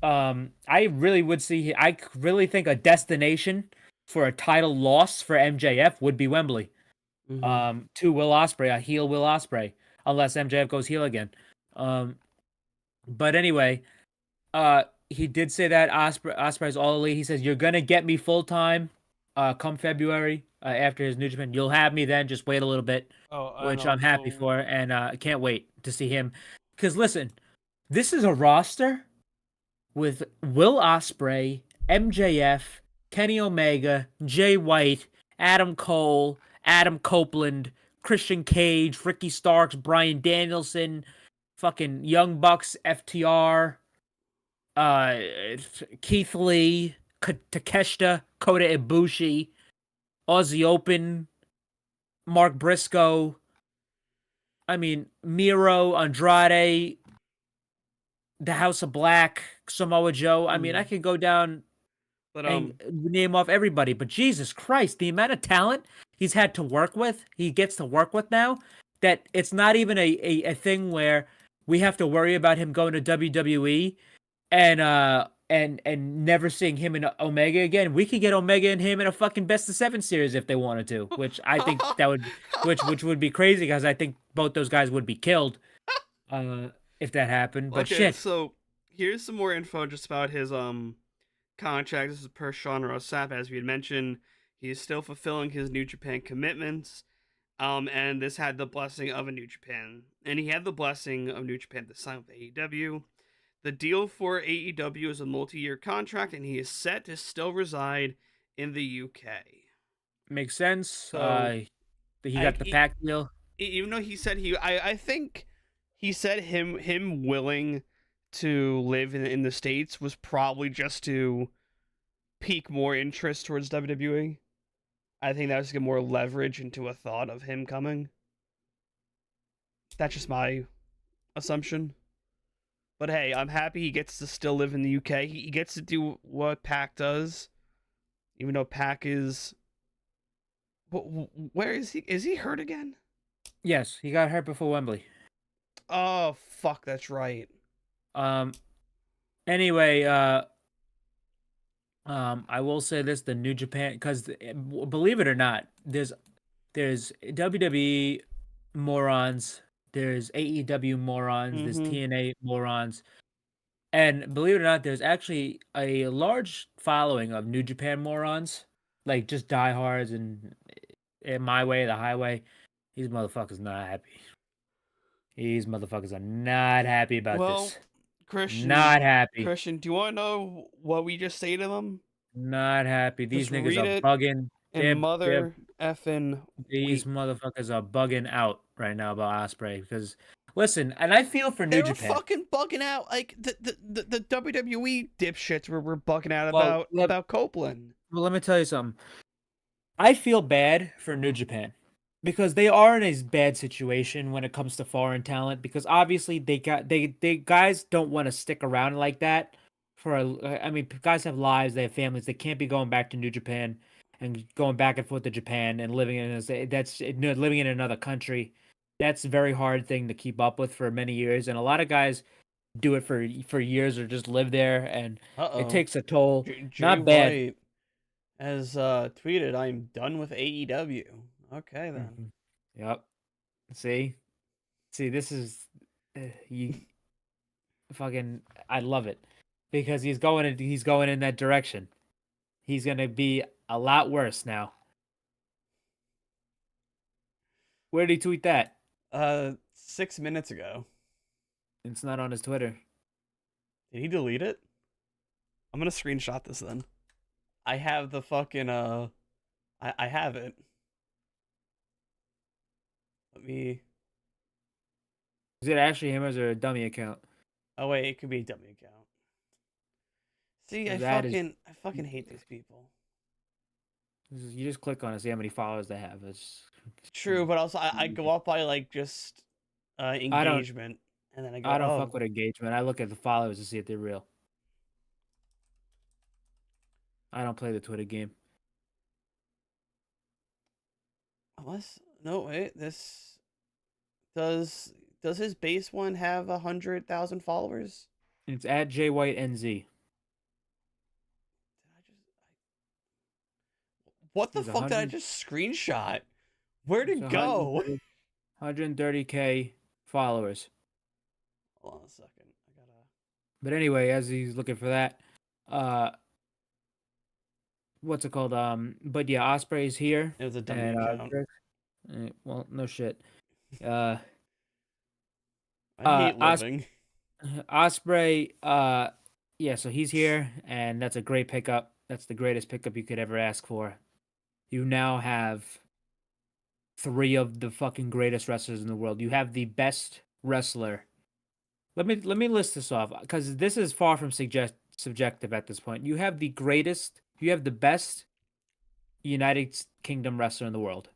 I really would see. I really think a destination for a title loss for MJF would be Wembley. To Will Ospreay, a heel Will Ospreay, unless MJF goes heel again. But anyway, he did say that Ospreay's all elite. He says, "You're gonna get me full time, come February, after his New Japan. You'll have me then. Just wait a little bit," Oh, which I'm happy for, and I can't wait to see him. Because listen, this is a roster with Will Ospreay, MJF, Kenny Omega, Jay White, Adam Cole, Adam Copeland, Christian Cage, Ricky Starks, Bryan Danielson, fucking Young Bucks, FTR, uh, Keith Lee, Takeshita, Kota Ibushi, Aussie Open, Mark Briscoe. I mean, Miro, Andrade, the House of Black, Samoa Joe. I mean, I could go down But and name off everybody, but Jesus Christ, the amount of talent he's had to work with, he gets to work with now, that it's not even a thing where we have to worry about him going to WWE and never seeing him in Omega again. We could get Omega and him in a fucking best of 7 series if they wanted to, which I think that would which would be crazy because I think both those guys would be killed if that happened. But okay, shit. so here's some more info just about his contract. This is per Sean Ross Sapp, as we had mentioned. He is still fulfilling his New Japan commitments. And this had the blessing of a New Japan. And he had the blessing of New Japan to sign with AEW. The deal for AEW is a multi-year contract, and he is set to still reside in the UK. Makes sense. So, he got the pack deal. Even though he said I think he said him willing to live in the States was probably just to pique more interest towards WWE. I think that was to get more leverage into a thought of him coming. That's just my assumption. But hey, I'm happy he gets to still live in the UK. He gets to do what Pac does, even though Pac is. Where is he? Is he hurt again? Yes, he got hurt before Wembley. Oh fuck, that's right. Anyway, I will say this: the New Japan, because believe it or not, there's WWE morons, there's AEW morons, there's TNA morons, and believe it or not, there's actually a large following of New Japan morons, like just diehards and My Way, the Highway. These motherfuckers not happy. These motherfuckers are not happy about this. Christian, Not happy. Christian, do you want to know what we just say to them? Not happy. These Just niggas read are it bugging. And mother effing. These motherfuckers are bugging out right now about Ospreay because listen, and I feel for New Japan. They were fucking bugging out. Like the WWE dipshits were bugging out about Copeland. Well, let me tell you something. I feel bad for New Japan because they are in a bad situation when it comes to foreign talent because obviously they guys don't want to stick around like that I mean, guys have lives, they have families, they can't be going back to New Japan and going back and forth to Japan and living in another country. That's a very hard thing to keep up with for many years, and a lot of guys do it for years or just live there, and it takes a toll. Not bad. White has tweeted, "I'm done with AEW." Okay then. Mm-hmm. Yep. See, this is you fucking. I love it because he's going in that direction. He's gonna be a lot worse now. Where did he tweet that? 6 minutes ago. It's not on his Twitter. Did he delete it? I'm gonna screenshot this then. I have the fucking I have it. Let me. Is it actually him or is it a dummy account? Oh wait, it could be a dummy account. See, I fucking hate these people. You just click on it, see how many followers they have. It's true, but also I go up by like just engagement, and then I go, I don't oh, fuck with engagement. I look at the followers to see if they're real. I don't play the Twitter game. unless no wait, this does his base one have 100,000 followers? It's at JWhiteNZ. Did I just what the There's fuck did I 100 just screenshot? Where'd It's it go? 130K followers. Hold on a second. I gotta. But anyway, as he's looking for that, what's it called? But yeah, Osprey's here. It was a dummy And account. well, no shit. Uh, I hate Os- living. Osprey, yeah, so he's here, and that's a great pickup. That's the greatest pickup you could ever ask for. You now have 3 of the fucking greatest wrestlers in the world. You have the best wrestler. Let me list this off because this is far from subjective at this point. You have the best United Kingdom wrestler in the world.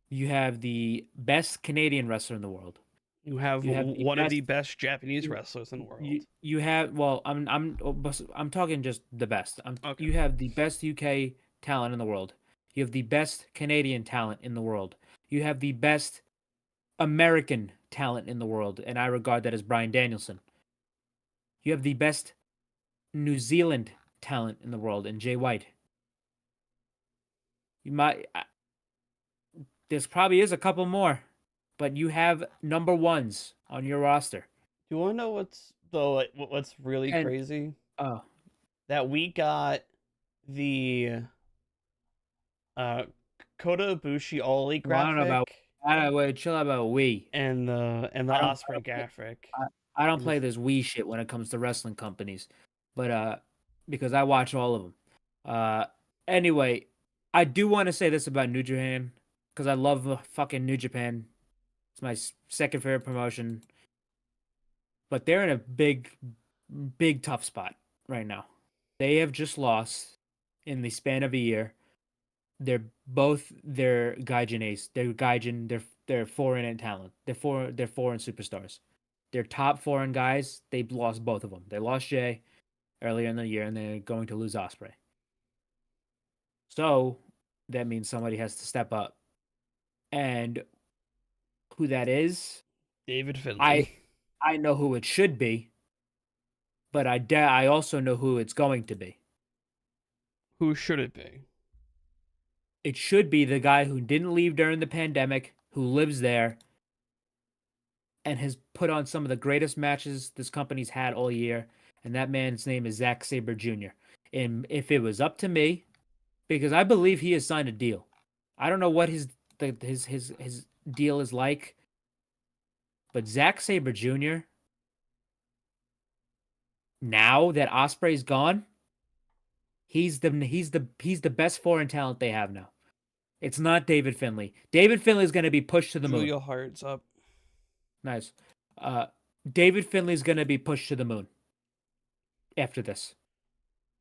You have the best Canadian wrestler in the world. You have one of the best Japanese wrestlers in the world. You have I'm talking just the best. Okay. You have the best UK talent in the world. You have the best Canadian talent in the world. You have the best American talent in the world, and I regard that as Bryan Danielson. You have the best New Zealand talent in the world in Jay White. There's probably is a couple more, but you have number ones on your roster. Do you want to know what's really crazy? Oh, that we got the Kota Ibushi All Elite graphic. I don't know about. Wait, chill out about we and the Osprey graphic. I don't play this we shit when it comes to wrestling companies, but because I watch all of them. Anyway, I do want to say this about New Japan because I love fucking New Japan. It's my second favorite promotion, but they're in a big tough spot right now. They have just lost in the span of a year. They're Gaijin ace. They're Gaijin. They're foreign talent. They're foreign superstars. Their top foreign guys. They've lost both of them. They lost Jay earlier in the year, and they're going to lose Osprey. So that means somebody has to step up, and who that is? David Finlay. I know who it should be, but I also know who it's going to be. Who should it be? It should be the guy who didn't leave during the pandemic, who lives there, and has put on some of the greatest matches this company's had all year. And that man's name is Zack Sabre Jr. And if it was up to me, because I believe he has signed a deal. I don't know what his deal is like, but Zack Sabre Jr. Now that Osprey's gone, he's the best foreign talent they have now. It's not David Finlay. David Finlay is going to be pushed to the moon. Julia Hart's up. Nice. David Finlay is going to be pushed to the moon after this.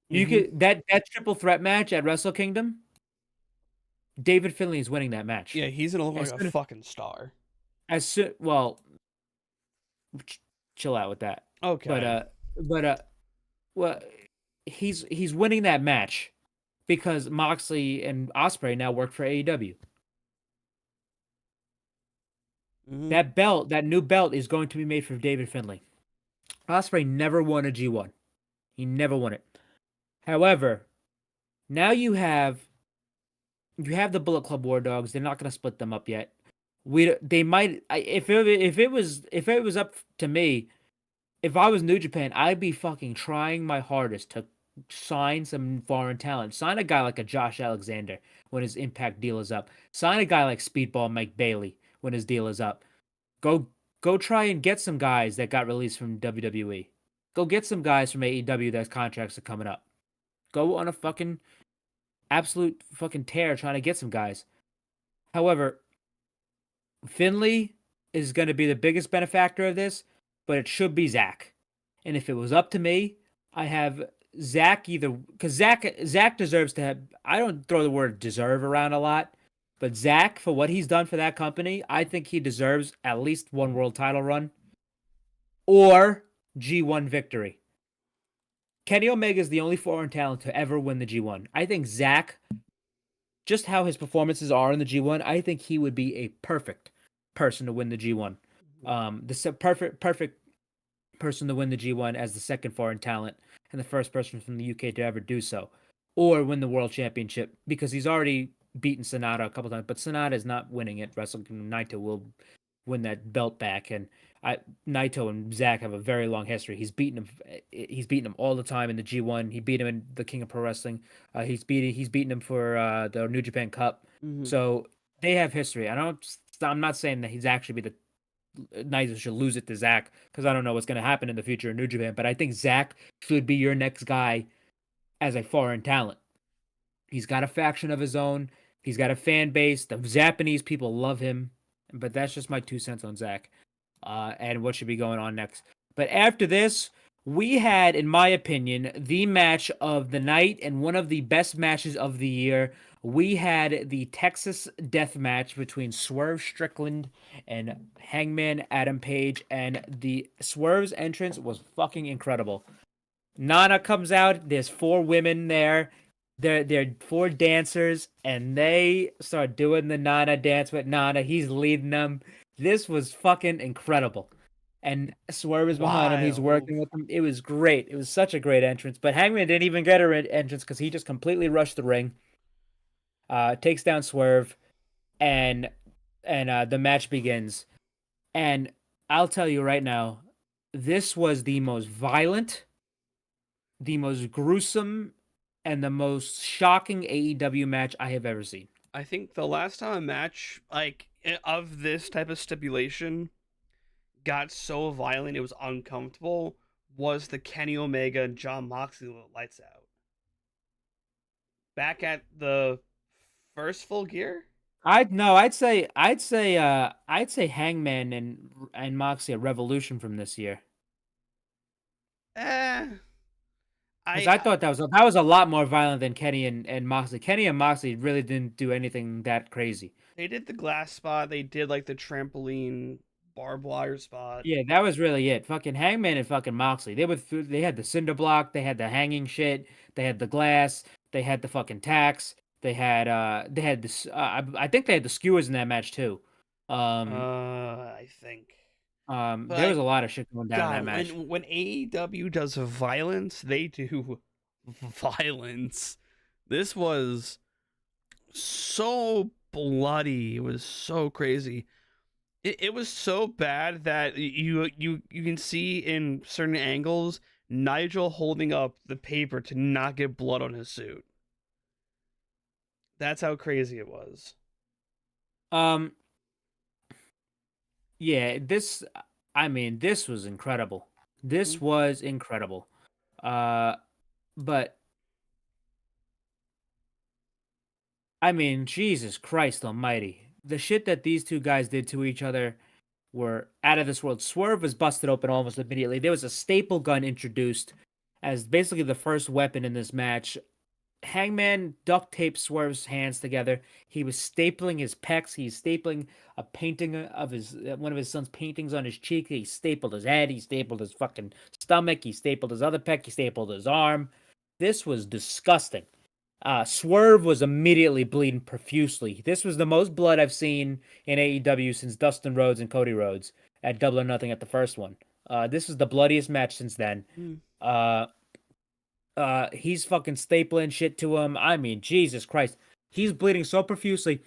You could that triple threat match at Wrestle Kingdom. David Finlay is winning that match. Yeah, he's gonna look like a fucking star. Chill out with that. Okay. Well, he's winning that match because Moxley and Osprey now work for AEW. That new belt is going to be made for David Finlay. Osprey never won a G1. He never won it. However, now you have the Bullet Club War Dogs. They're not going to split them up yet. They might if it was up to me, if I was New Japan, I'd be fucking trying my hardest to sign some foreign talent. Sign a guy like a Josh Alexander when his Impact deal is up. Sign a guy like Speedball Mike Bailey when his deal is up. Go try and get some guys that got released from WWE. Go get some guys from AEW that contracts are coming up. Go on a fucking absolute fucking tear trying to get some guys. However, Finlay is going to be the biggest benefactor of this, but it should be Zach. And if it was up to me, I have Zach because Zach deserves to have. I don't throw the word deserve around a lot, but Zach, for what he's done for that company, I think he deserves at least one world title run. or G1 victory. Kenny Omega is the only foreign talent to ever win the G1. I think Zach, just how his performances are in the G1, I think he would be a perfect person to win the G1. Perfect person to win the G1 as the second foreign talent and the first person from the UK to ever do so, or win the World Championship, because he's already beaten Sonata a couple times, but Sonata is not winning it. Wrestle Kingdom. Naito will win that belt back, and Naito and Zach have a very long history. He's beaten him. He's beaten him all the time in the G1. He beat him in the King of Pro Wrestling. He's beaten him for the New Japan Cup. Mhm. So they have history. I'm not saying that he's actually be the Naito should lose it to Zach, because I don't know what's going to happen in the future in New Japan. But I think Zach should be your next guy as a foreign talent. He's got a faction of his own. He's got a fan base. The Japanese people love him. But that's just my 2 cents on Zach and what should be going on next. But after this, we had, in my opinion, the match of the night and one of the best matches of the year. We had the Texas Death Match between Swerve Strickland and Hangman Adam Page, and the Swerve's entrance was fucking incredible. Nana comes out. There's 4 women there. They're 4 dancers, and they start doing the Nana dance with Nana. He's leading them. This was fucking incredible. And Swerve is behind him. He's working with him. It was great. It was such a great entrance. But Hangman didn't even get her entrance because he just completely rushed the ring. Takes down Swerve, and the match begins. And I'll tell you right now, this was the most violent, the most gruesome, and the most shocking AEW match I have ever seen. I think the last time a match of this type of stipulation got so violent it was uncomfortable was the Kenny Omega and John Moxley Lights Out. Back at the first Full Gear? I'd say Hangman and Moxley a revolution from this year. Because I thought that was a lot more violent than Kenny and Moxley. Kenny and Moxley really didn't do anything that crazy. They did the glass spot. They did like the trampoline barbed wire spot. Yeah, that was really it. Fucking Hangman and fucking Moxley. They had the cinder block. They had the hanging shit. They had the glass. They had the fucking tacks. They had this. I think they had the skewers in that match too. I think. There was a lot of shit going down in that match. When AEW does violence, they do violence. This was so bloody. It was so crazy. It was so bad that you can see in certain angles Nigel holding up the paper to not get blood on his suit. That's how crazy it was. Yeah, this was incredible. This was incredible. But I mean, Jesus Christ almighty. The shit that these two guys did to each other were out of this world. Swerve was busted open almost immediately. There was a staple gun introduced as basically the first weapon in this match. Hangman duct taped Swerve's hands together. He was stapling his pecs. He's stapling a painting of one of his son's paintings on his cheek. He stapled his head. He stapled his fucking stomach. He stapled his other pec. He stapled his arm. This was disgusting. Swerve was immediately bleeding profusely. This was the most blood I've seen in AEW since Dustin Rhodes and Cody Rhodes at Double or Nothing at the first one. This is the bloodiest match since then. He's fucking stapling shit to him. I mean, Jesus Christ. He's bleeding so profusely.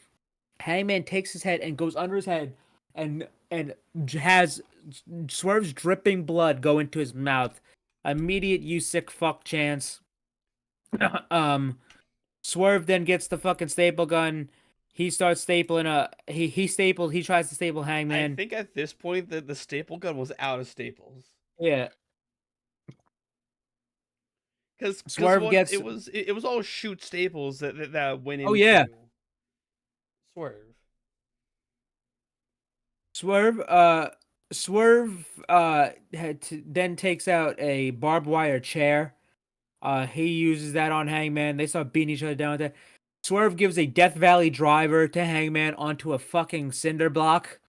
Hangman takes his head and goes under his head and has Swerve's dripping blood go into his mouth. Immediate "you sick fuck" chance. Swerve then gets the fucking staple gun. He starts stapling he tries to staple Hangman. I think at this point the staple gun was out of staples. Yeah. Because Swerve gets it was all shoot staples that went into Swerve. Swerve then takes out a barbed wire chair. He uses that on Hangman. They start beating each other down with that. Swerve gives a Death Valley driver to Hangman onto a fucking cinder block.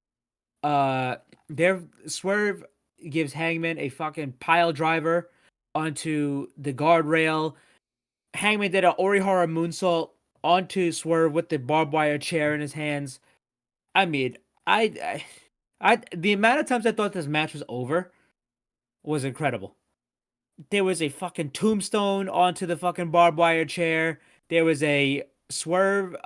Swerve gives Hangman a fucking pile driver onto the guardrail. Hangman did an Orihara moonsault onto Swerve with the barbed wire chair in his hands. I mean, the amount of times I thought this match was over was incredible. There was a fucking tombstone onto the fucking barbed wire chair. There was a Swerve.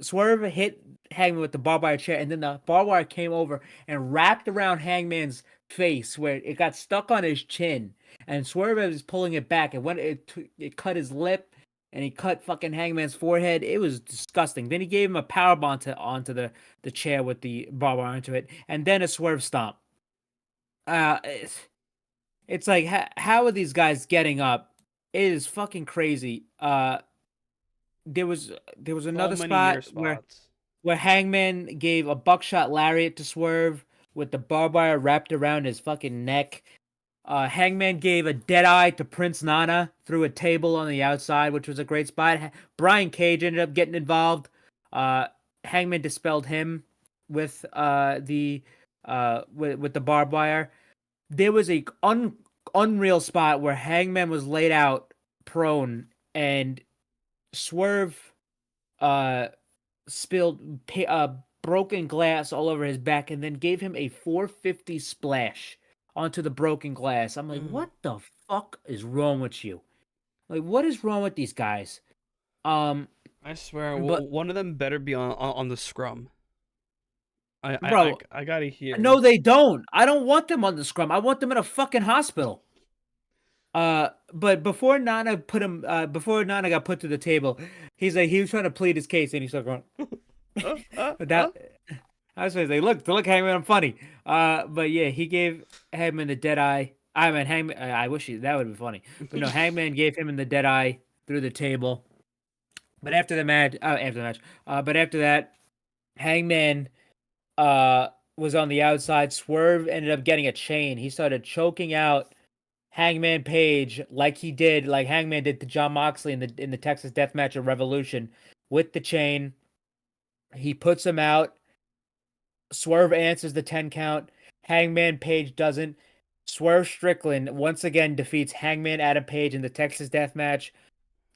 Swerve hit Hangman with the barbed wire chair, and then the barbed wire came over and wrapped around Hangman's face, where it got stuck on his chin. And Swerve was pulling it back, and when it cut his lip, and he cut fucking Hangman's forehead. It was disgusting. Then he gave him a powerbomb onto the chair with the barbed wire onto it, and then a Swerve stomp. It's like how are these guys getting up? It is fucking crazy. There was another So many near spot where spots. Hangman gave a buckshot lariat to Swerve with the barbed wire wrapped around his fucking neck. Hangman gave a dead eye to Prince Nana through a table on the outside, which was a great spot. Brian Cage ended up getting involved. Hangman dispelled him with the barbed wire. There was a unreal spot where Hangman was laid out prone and Swerve spilled broken glass all over his back and then gave him a 450 splash onto the broken glass. I'm like, what the fuck is wrong with you? Like, what is wrong with these guys? I swear, but- one of them better be on the scrum. Bro, I gotta hear. No, they don't. I don't want them on the scrum. I want them in a fucking hospital. But before Nana got put to the table, he was trying to plead his case, and he started going. I was like, look, Hangman, I'm funny. But yeah, he gave Hangman the dead eye. I mean, Hangman. I wish that would be funny. But no, Hangman gave him the dead eye through the table. But after that, Hangman was on the outside. Swerve ended up getting a chain. He started choking out Hangman Page like Hangman did to Jon Moxley in the Texas Death Match of Revolution with the chain. He puts him out. Swerve answers the 10 count. Hangman Page doesn't. Swerve Strickland once again defeats Hangman Adam Page in the Texas Death Match.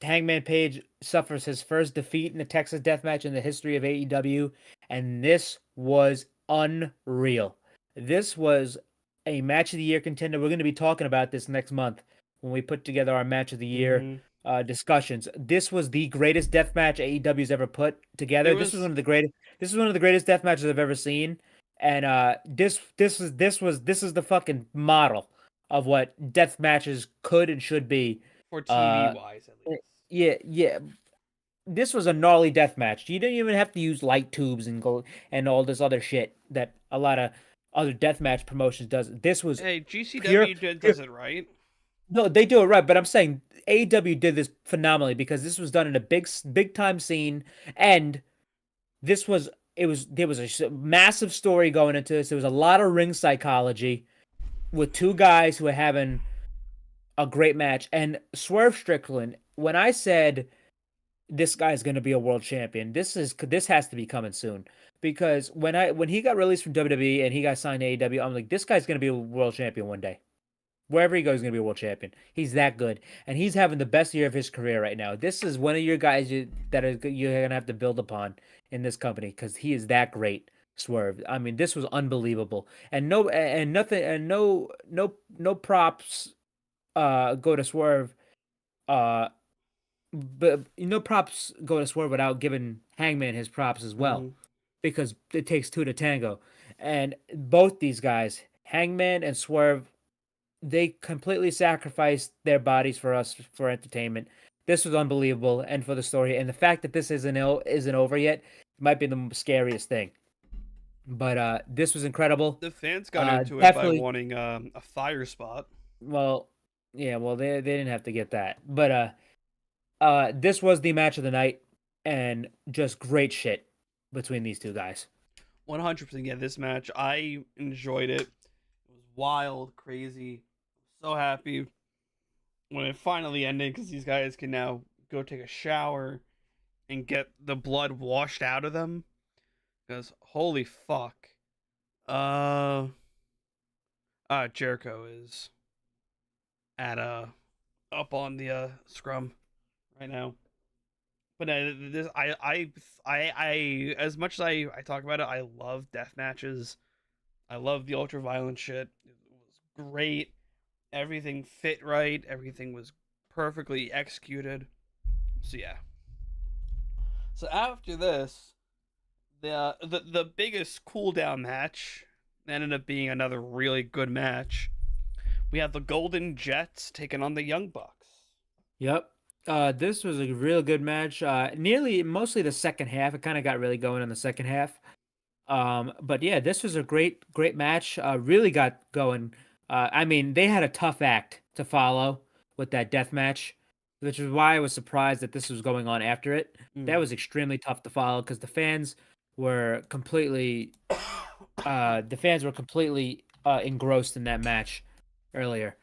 Hangman Page suffers his first defeat in the Texas Death Match in the history of AEW, and this was unreal. This was a match of the year contender. We're going to be talking about this next month when we put together our match of the year discussions. This was the greatest death match AEW's ever put together. This was one of the greatest death matches I've ever seen. And this is the fucking model of what death matches could and should be for TV wise, at least. Yeah. This was a gnarly death match. You didn't even have to use light tubes and all this other shit that a lot of other deathmatch promotions does. This was GCW does it right. No, they do it right, but I'm saying AEW did this phenomenally because this was done in a big time scene, and there was a massive story going into this. There was a lot of ring psychology with two guys who were having a great match. And Swerve Strickland, when I said this guy's going to be a world champion, this has to be coming soon. Because when he got released from WWE and he got signed to AEW, I'm like, this guy's going to be a world champion one day. Wherever he goes, he's going to be a world champion. He's that good. And he's having the best year of his career right now. This is one of your guys you're going to have to build upon in this company because he is that great, Swerve. I mean, this was unbelievable. And no props go to Swerve. But no props go to Swerve without giving Hangman his props as well. Mm-hmm. Because it takes two to tango. And both these guys, Hangman and Swerve, they completely sacrificed their bodies for us for entertainment. This was unbelievable, and for the story. And the fact that this isn't over yet might be the scariest thing. But this was incredible. The fans got into it by wanting a fire spot. Well, yeah, they didn't have to get that. But this was the match of the night, and just great shit between these two guys. 100%. Yeah, this match, I enjoyed it. It was wild, crazy. So happy when it finally ended because these guys can now go take a shower and get the blood washed out of them. Because holy fuck. Jericho is at up on the scrum right now. But this I as much as I talk about it, I love death matches. I love the ultra violent shit. It was great. Everything fit right. Everything was perfectly executed. So yeah. So after this, the biggest cooldown match ended up being another really good match. We have the Golden Jets taking on the Young Bucks. Yep. This was a real good match. Mostly the second half. It kind of got really going in the second half. But yeah, this was a great match. Really got going. I mean, they had a tough act to follow with that death match, which is why I was surprised that this was going on after it. That was extremely tough to follow because were completely, the fans were completely engrossed in that match earlier.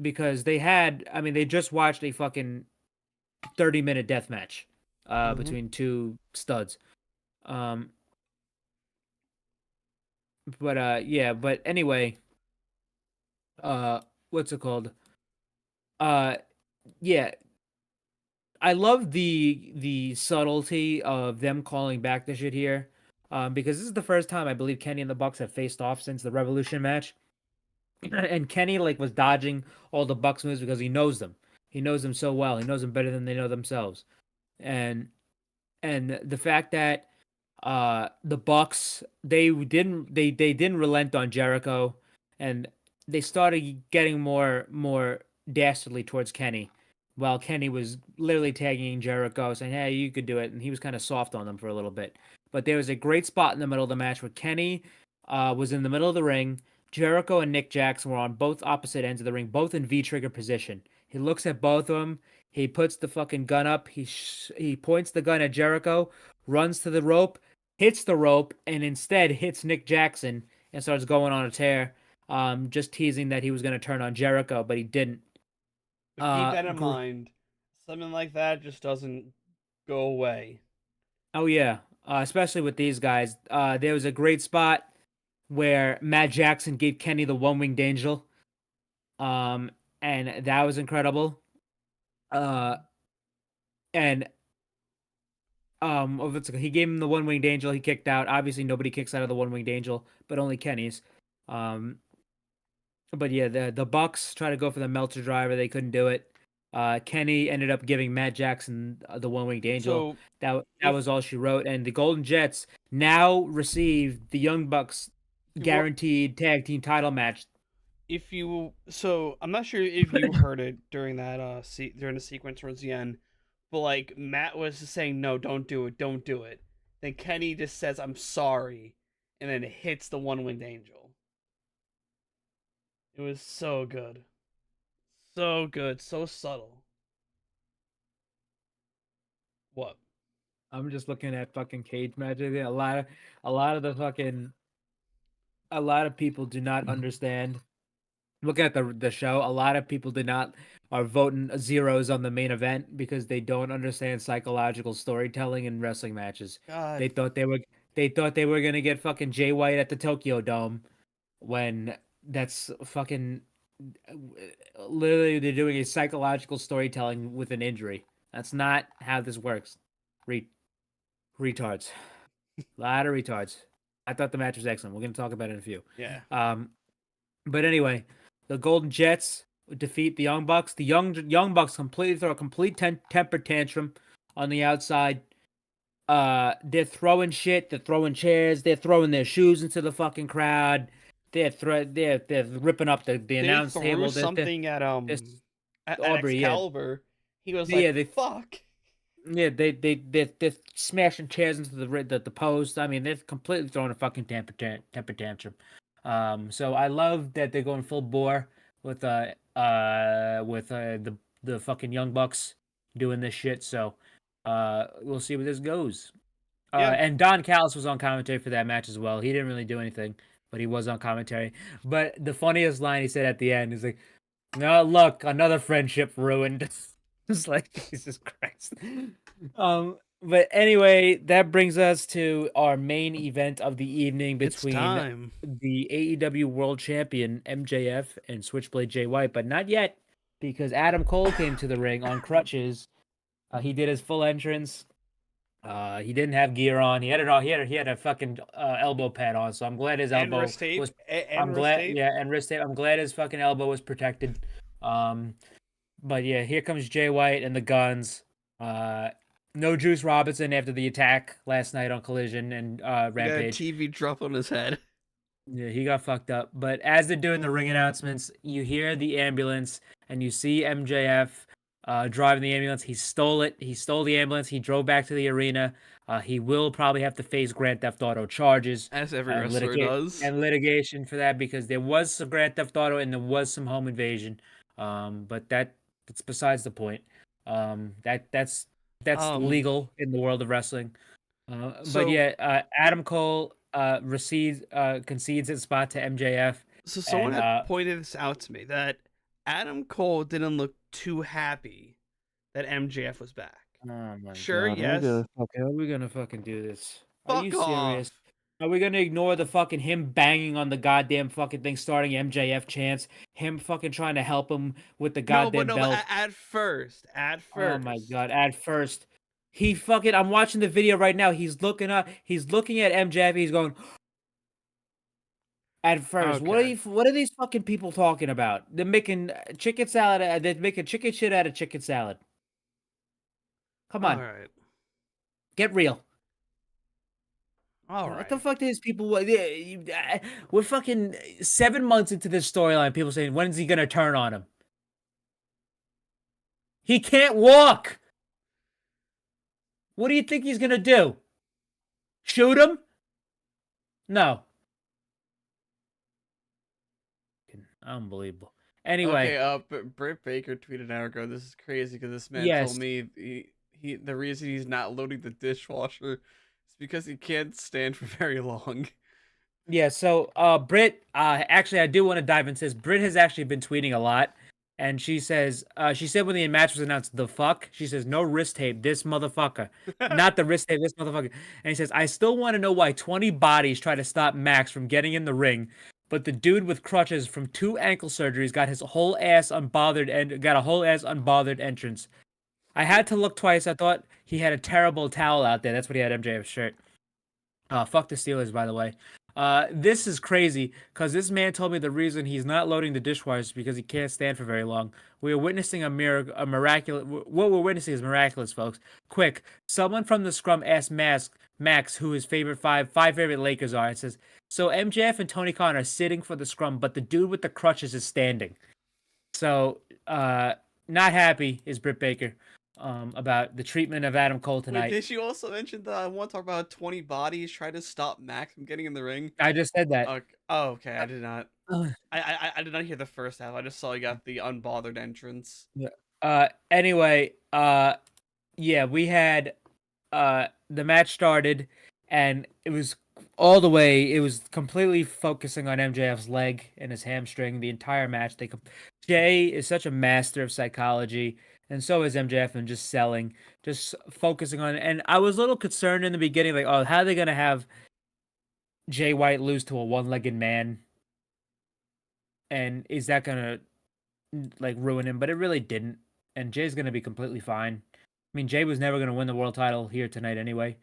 Because they just watched a fucking 30-minute death match, between two studs. Um, but anyway, uh what's it called? Uh yeah, I love the subtlety of them calling back the shit here. Because this is the first time I believe Kenny and the Bucks have faced off since the Revolution match. And Kenny like was dodging all the Bucks moves because he knows them. He knows them so well. He knows them better than they know themselves. And the fact that the Bucks they didn't relent on Jericho, and they started getting more dastardly towards Kenny, while Kenny was literally tagging Jericho saying, hey, you could do it, and he was kind of soft on them for a little bit. But there was a great spot in the middle of the match where Kenny was in the middle of the ring. Jericho and Nick Jackson were on both opposite ends of the ring, both in V-trigger position. He looks at both of them. He puts the fucking gun up. He points the gun at Jericho, runs to the rope, hits the rope, and instead hits Nick Jackson and starts going on a tear. Just teasing that he was going to turn on Jericho, but he didn't. But keep that in mind. Something like that just doesn't go away. Oh yeah, especially with these guys. There was a great spot where Matt Jackson gave Kenny the one-winged angel, and that was incredible. And he gave him the one-winged angel. He kicked out. Obviously, nobody kicks out of the one-winged angel, but only Kenny's. But yeah, the Bucks try to go for the Meltzer driver. They couldn't do it. Kenny ended up giving Matt Jackson the one-winged angel. So that was all she wrote. And the Golden Jets now receive the Young Bucks guaranteed tag team title match. I'm not sure if you heard it during that during the sequence towards the end, but like Matt was just saying, no, don't do it, don't do it. Then Kenny just says, I'm sorry, and then it hits the one-winged angel. It was so good. So good, so subtle. What? I'm just looking at fucking cage matches. A lot of people do not understand. Looking at the show, a lot of people are voting zeros on the main event because they don't understand psychological storytelling in wrestling matches. God. They thought they were gonna get fucking Jay White at the Tokyo Dome, when that's fucking literally they're doing a psychological storytelling with an injury. That's not how this works. Retards. A lot of retards. I thought the match was excellent. We're gonna talk about it in a few. Yeah. But anyway, the Golden Jets defeat the Young Bucks. The Young Bucks completely throw a complete temper tantrum on the outside. They're throwing shit. They're throwing chairs. They're throwing their shoes into the fucking crowd. They're ripping up the announce table. They threw something at Aubrey, Excalibur. Yeah. He was like, fuck. Yeah, they're smashing chairs into the post. I mean, they're completely throwing a fucking temper tantrum. So I love that they're going full bore with the fucking Young Bucks doing this shit. So we'll see where this goes. Yeah. And Don Callis was on commentary for that match as well. He didn't really do anything, but he was on commentary. But the funniest line he said at the end is like, "No, look, another friendship ruined." It's like, Jesus Christ. But anyway, that brings us to our main event of the evening It's between time. the AEW World Champion MJF and Switchblade Jay White, but not yet because Adam Cole came to the ring on crutches. He did his full entrance. He didn't have gear on. He had it all. He had a fucking elbow pad on. So I'm glad his And elbow wrist tape. was. And I'm wrist glad. tape. Yeah, and wrist tape. I'm glad his fucking elbow was protected. But yeah, here comes Jay White and the Guns. No Juice Robinson after the attack last night on Collision and He got a Rampage. TV drop on his head. Yeah, he got fucked up. But as they're doing the ring announcements, you hear the ambulance and you see MJF driving the ambulance. He stole it. He stole the ambulance. He drove back to the arena. He will probably have to face Grand Theft Auto charges As every and, wrestler does. and litigation for that because there was some Grand Theft Auto and there was some home invasion. But that's besides the point. That's legal in the world of wrestling. But So- yeah, Adam Cole concedes his spot to MJF. So someone And, had pointed this out to me that Adam Cole didn't look too happy that MJF was back. Oh my Sure, God. yes. Are we gonna fucking do this? Are Fuck you serious? off. Are we gonna ignore the fucking him banging on the goddamn fucking thing, starting MJF chants, him fucking trying to help him with the goddamn belt? At first. Oh my God! At first, he fucking. I'm watching the video right now. He's looking up. He's looking at MJF. He's going. At first, Okay. what are these fucking people talking about? They're making chicken salad. They're making chicken shit out of chicken salad. Come on, All right. get real. All What right. the fuck? These people. We're fucking 7 months into this storyline. People saying, "When's he gonna turn on him?" He can't walk. What do you think he's gonna do? Shoot him? No. Unbelievable. Anyway, Okay, Britt Baker tweeted an hour ago. This is crazy because this man Yes. told me he the reason he's not loading the dishwasher is because he can't stand for very long. yeah, so Britt, actually I do want to dive into this. Britt has actually been tweeting a lot. And she says, she said when the match was announced, the fuck? She says, no wrist tape, this motherfucker. Not the wrist tape, this motherfucker. And he says, I still want to know why 20 bodies try to stop Max from getting in the ring, but the dude with crutches from 2 ankle surgeries got his whole ass unbothered and got a whole ass unbothered entrance. I had to look twice. I thought he had a terrible towel out there. That's what he had MJF's shirt. Fuck the Steelers, by the way. This is crazy because this man told me the reason he's not loading the dishwasher is because he can't stand for very long. We are witnessing a miraculous. What we're witnessing is miraculous, folks. Quick, someone from the scrum asked Max who his five favorite Lakers are. It says so. MJF and Tony Khan are sitting for the scrum, but the dude with the crutches is standing. So, not happy is Britt Baker. About the treatment of Adam Cole tonight. Wait, did she also mention that I want to talk about 20 bodies try to stop Max from getting in the ring? I just said that. Okay, I did not. I did not hear the first half. I just saw you got the unbothered entrance. Anyway, yeah, we had the match started and it was completely focusing on MJF's leg and his hamstring the entire match. Jay is such a master of psychology, and so is MJF, and just selling, just focusing on it. And I was a little concerned in the beginning, like, oh, how are they gonna have Jay White lose to a one-legged man? And is that gonna like ruin him? But it really didn't. And Jay's gonna be completely fine. I mean, Jay was never gonna win the world title here tonight anyway.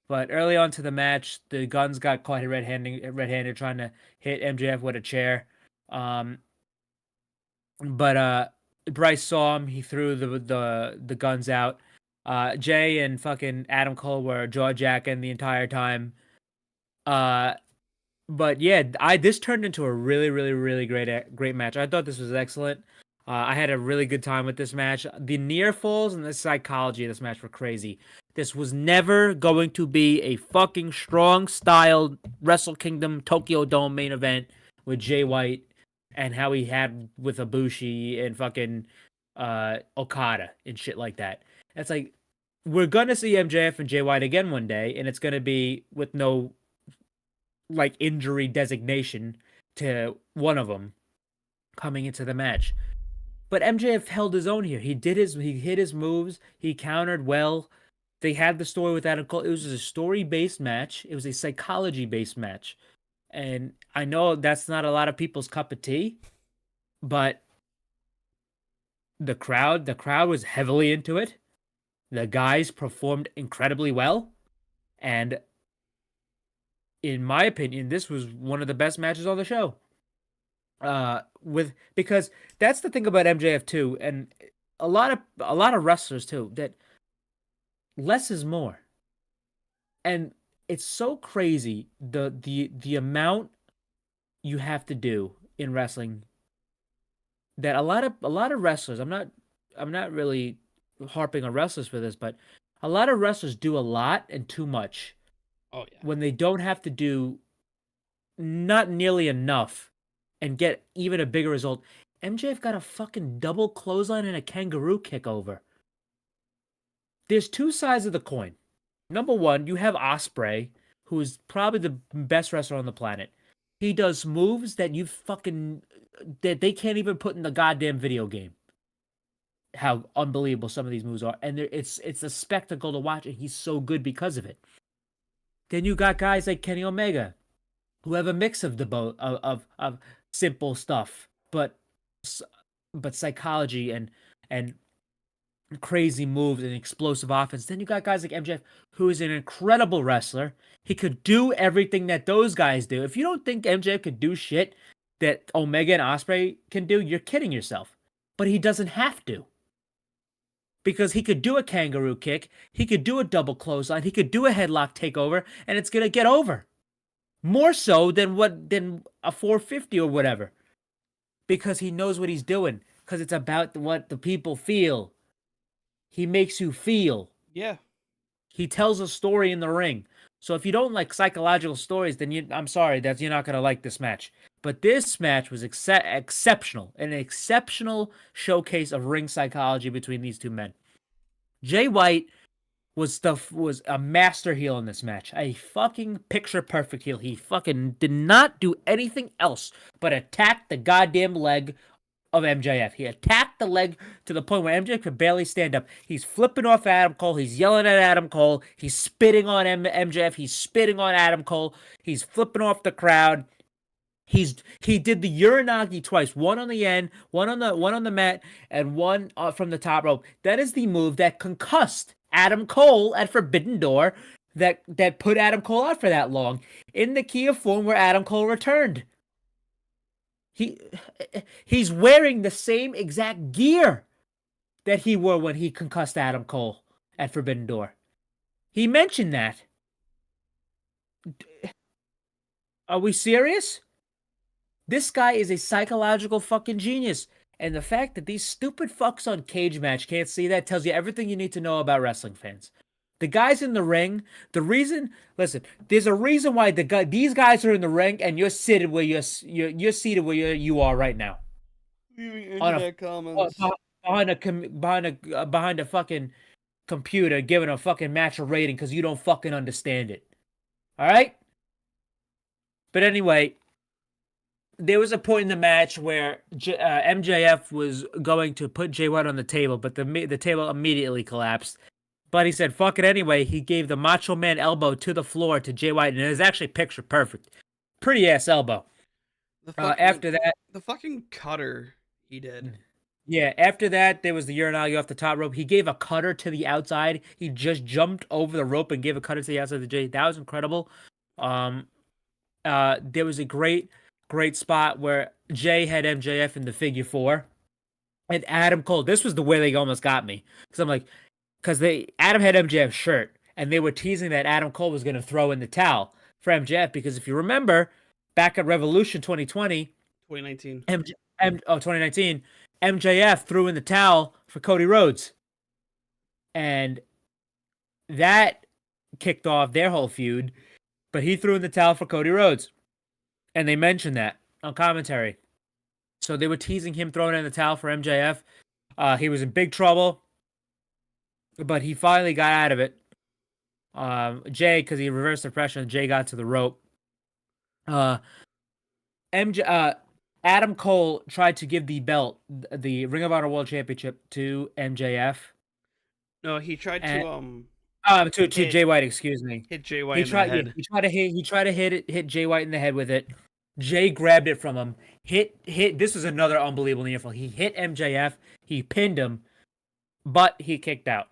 But early on to the match, the Guns got caught red-handed trying to hit MJF with a chair. But Bryce saw him. He threw the Guns out. Jay and fucking Adam Cole were jaw jacking the entire time. But yeah, this turned into a really, really, really great match. I thought this was excellent. I had a really good time with this match. The near falls and the psychology of this match were crazy. This was never going to be a fucking strong style Wrestle Kingdom Tokyo Dome main event with Jay White and how he had with Ibushi and fucking Okada and shit like that. It's like, we're gonna see MJF and Jay White again one day, and it's gonna be with no like injury designation to one of them coming into the match. But MJF held his own here. He hit his moves. He countered well. They had the story with Adam Cole. It was a story-based match. It was a psychology-based match. And I know that's not a lot of people's cup of tea, but the crowd was heavily into it. The guys performed incredibly well. And in my opinion, this was one of the best matches on the show. Because that's the thing about MJF too, and a lot of wrestlers too, that less is more. And it's so crazy the amount you have to do in wrestling that a lot of wrestlers, I'm not really harping on wrestlers for this, but a lot of wrestlers do a lot and too much Oh yeah. when they don't have to do not nearly enough and get even a bigger result. MJF got a fucking double clothesline and a kangaroo kick over. There's two sides of the coin. Number one, you have Ospreay, who is probably the best wrestler on the planet. He does moves that that they can't even put in the goddamn video game. How unbelievable some of these moves are, and it's a spectacle to watch, and he's so good because of it. Then you got guys like Kenny Omega, who have a mix of of simple stuff, but psychology and crazy moves and explosive offense. Then you got guys like MJF, who is an incredible wrestler. He could do everything that those guys do. If you don't think MJF could do shit that Omega and Ospreay can do, you're kidding yourself. But he doesn't have to. Because he could do a kangaroo kick, he could do a double clothesline, he could do a headlock takeover, and it's gonna get over. More so than a 450 or whatever. Because he knows what he's doing. Because it's about what the people feel. He makes you feel. Yeah. He tells a story in the ring. So if you don't like psychological stories, then I'm sorry that you're not going to like this match. But this match was exceptional. An exceptional showcase of ring psychology between these two men. Jay White was a master heel in this match. A fucking picture perfect heel. He fucking did not do anything else but attack the goddamn leg of MJF. He attacked the leg to the point where MJF could barely stand up. He's flipping off Adam Cole. He's yelling at Adam Cole. He's spitting on MJF. He's spitting on Adam Cole. He's flipping off the crowd. He did the Uranagi twice, one on the end, one on the mat, and one from the top rope. That is the move that concussed Adam Cole at Forbidden Door, that put Adam Cole out for that long, in the key of form where Adam Cole returned. He's wearing the same exact gear that he wore when he concussed Adam Cole at Forbidden Door. He mentioned that. Are we serious? This guy is a psychological fucking genius. And the fact that these stupid fucks on Cage Match can't see that tells you everything you need to know about wrestling fans. The guys in the ring, listen, there's a reason why these guys are in the ring and you're seated where you're seated where you are right now. Behind a fucking computer, giving a fucking match a rating because you don't fucking understand it. All right. But anyway, there was a point in the match where MJF was going to put Jay White on the table, but the table immediately collapsed. But he said, fuck it anyway. He gave the Macho Man elbow to the floor to Jay White, and it was actually picture perfect. Pretty ass elbow. After that, the fucking cutter he did. Yeah, after that, there was the Uranagi off the top rope. He gave a cutter to the outside. He just jumped over the rope and gave a cutter to the outside of the Jay. That was incredible. There was a great spot where Jay had MJF in the figure four, and Adam Cole. This was the way they almost got me, because I'm like, Adam had MJF's shirt, and they were teasing that Adam Cole was going to throw in the towel for MJF, because if you remember, back at Revolution 2019, MJF threw in the towel for Cody Rhodes, and that kicked off their whole feud. But he threw in the towel for Cody Rhodes, and they mentioned that on commentary. So they were teasing him throwing in the towel for MJF. He was in big trouble, but he finally got out of it. Jay, because he reversed the pressure, and Jay got to the rope. Adam Cole tried to give the belt, the Ring of Honor World Championship, to MJF. No, he tried to To hit Jay White, excuse me. hit Jay White He in the tried. Yeah, head. he tried to hit Jay White in the head with it. Jay grabbed it from him. Hit. This was another unbelievable near fall. He hit MJF. He pinned him, but he kicked out.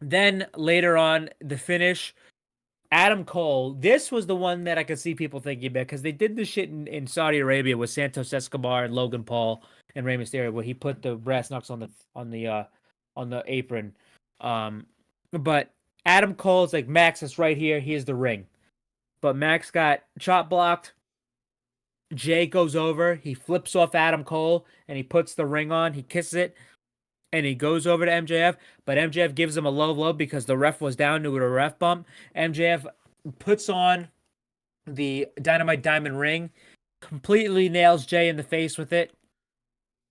Then later on, the finish. Adam Cole. This was the one that I could see people thinking about because they did this shit in Saudi Arabia with Santos Escobar and Logan Paul and Rey Mysterio, where he put the brass knucks on the apron. But Adam Cole's like, Max is right here. Here's the ring. But Max got chop blocked. Jay goes over. He flips off Adam Cole and he puts the ring on. He kisses it and he goes over to MJF. But MJF gives him a low blow because the ref was down due to a ref bump. MJF puts on the Dynamite Diamond ring, completely nails Jay in the face with it.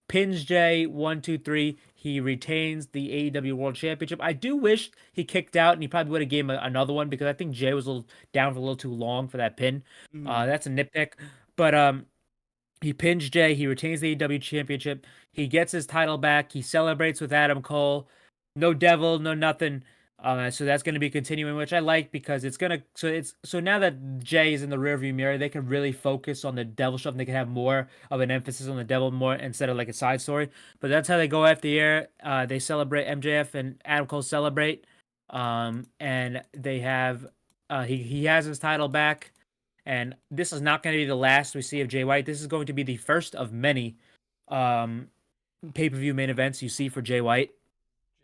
Pins Jay 1, 2, 3. He retains the AEW World Championship. I do wish he kicked out and he probably would have gave him another one because I think Jay was a little down for a little too long for that pin. That's a nitpick. But he pins Jay. He retains the AEW Championship. He gets his title back. He celebrates with Adam Cole. No devil, no nothing. So that's going to be continuing, which I like because it's gonna. So now that Jay is in the rearview mirror, they can really focus on the devil stuff. And they can have more of an emphasis on the devil more instead of like a side story. But that's how they go after the air. They celebrate. MJF and Adam Cole celebrate. And they have. He has his title back. And this is not going to be the last we see of Jay White. This is going to be the first of many pay-per-view main events you see for Jay White.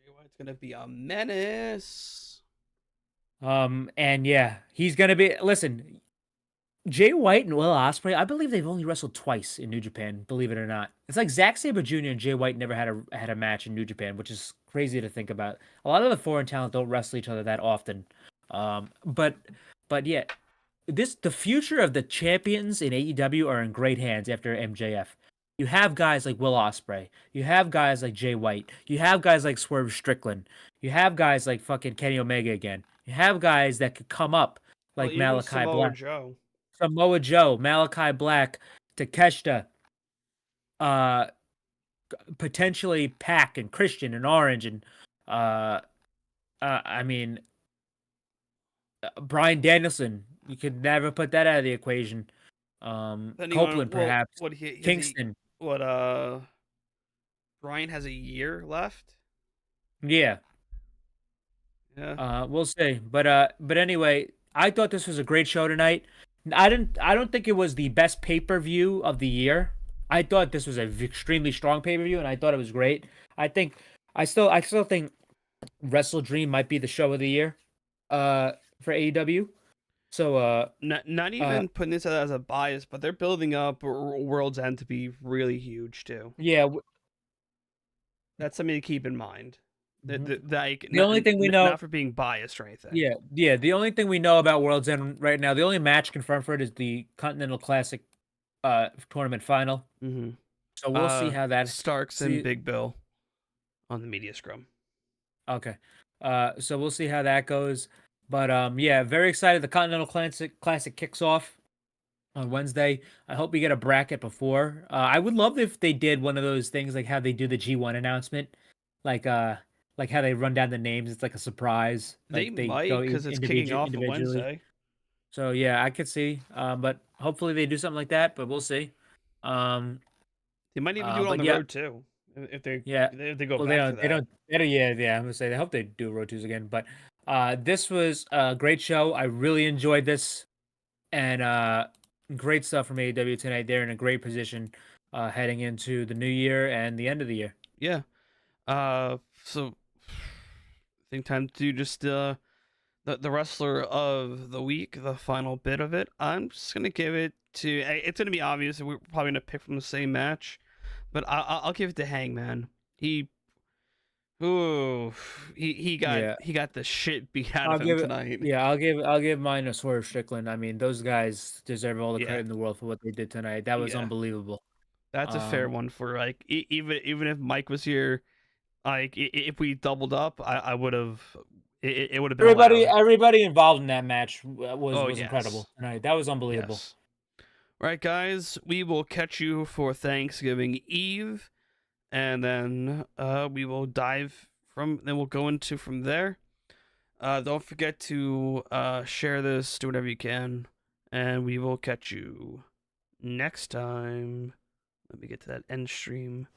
Jay White's gonna be a menace. And yeah, he's gonna be. Listen, Jay White and Will Ospreay. I believe they've only wrestled twice in New Japan. Believe it or not, it's like Zack Sabre Jr. and Jay White never had a match in New Japan, which is crazy to think about. A lot of the foreign talent don't wrestle each other that often. But yeah. The future of the champions in AEW are in great hands after MJF. You have guys like Will Ospreay. You have guys like Jay White. You have guys like Swerve Strickland. You have guys like fucking Kenny Omega again. You have guys that could come up like Malachi Samoa Black, Joe. Samoa Joe, Malachi Black, Takeshita, potentially Pac and Christian and Orange and I mean Bryan Danielson. You could never put that out of the equation. Copeland, perhaps. Kingston. Brian has a year left. Yeah. Yeah. We'll see. But anyway, I thought this was a great show tonight. I don't think it was the best pay-per-view of the year. I thought this was an extremely strong pay-per-view, and I thought it was great. I still think Wrestle Dream might be the show of the year. For AEW. So not even putting this as a bias, but they're building up World's End to be really huge too. Yeah, that's something to keep in mind. The only thing we know, not for being biased or anything. Yeah. The only thing we know about World's End right now, the only match confirmed for it is the Continental Classic tournament final. Mm-hmm. So we'll see how that Starks and Big Bill on the media scrum. Okay. So we'll see how that goes. But yeah, very excited. The Continental Classic kicks off on Wednesday. I hope we get a bracket before. I would love if they did one of those things like how they do the G1 announcement, like how they run down the names. It's like a surprise. They like might because it's kicking off on Wednesday. So yeah, I could see. But hopefully they do something like that. But we'll see. They might even do it on the road too. If they go back to that. I'm gonna say I hope they do road twos again. But this was a great show. I really enjoyed this, and great stuff from AEW tonight. They're in a great position heading into the new year and the end of the year. Yeah. So I think time to just the wrestler of the week, the final bit of it. I'm just gonna give it to. It's gonna be obvious. We're probably gonna pick from the same match, but I'll give it to Hangman. He got the shit beat out of him tonight. I'll give mine to Swerve Strickland. I mean, those guys deserve all the credit in the world for what they did tonight. That was unbelievable. That's a fair one for like even if Mike was here, like if we doubled up, I would have. It would have been everybody involved in that match was incredible tonight. That was unbelievable. Yes. All right, guys, we will catch you for Thanksgiving Eve, and then we will dive from. Then we'll go into from there. Don't forget to share this, do whatever you can, and we will catch you next time. Let me get to that end stream.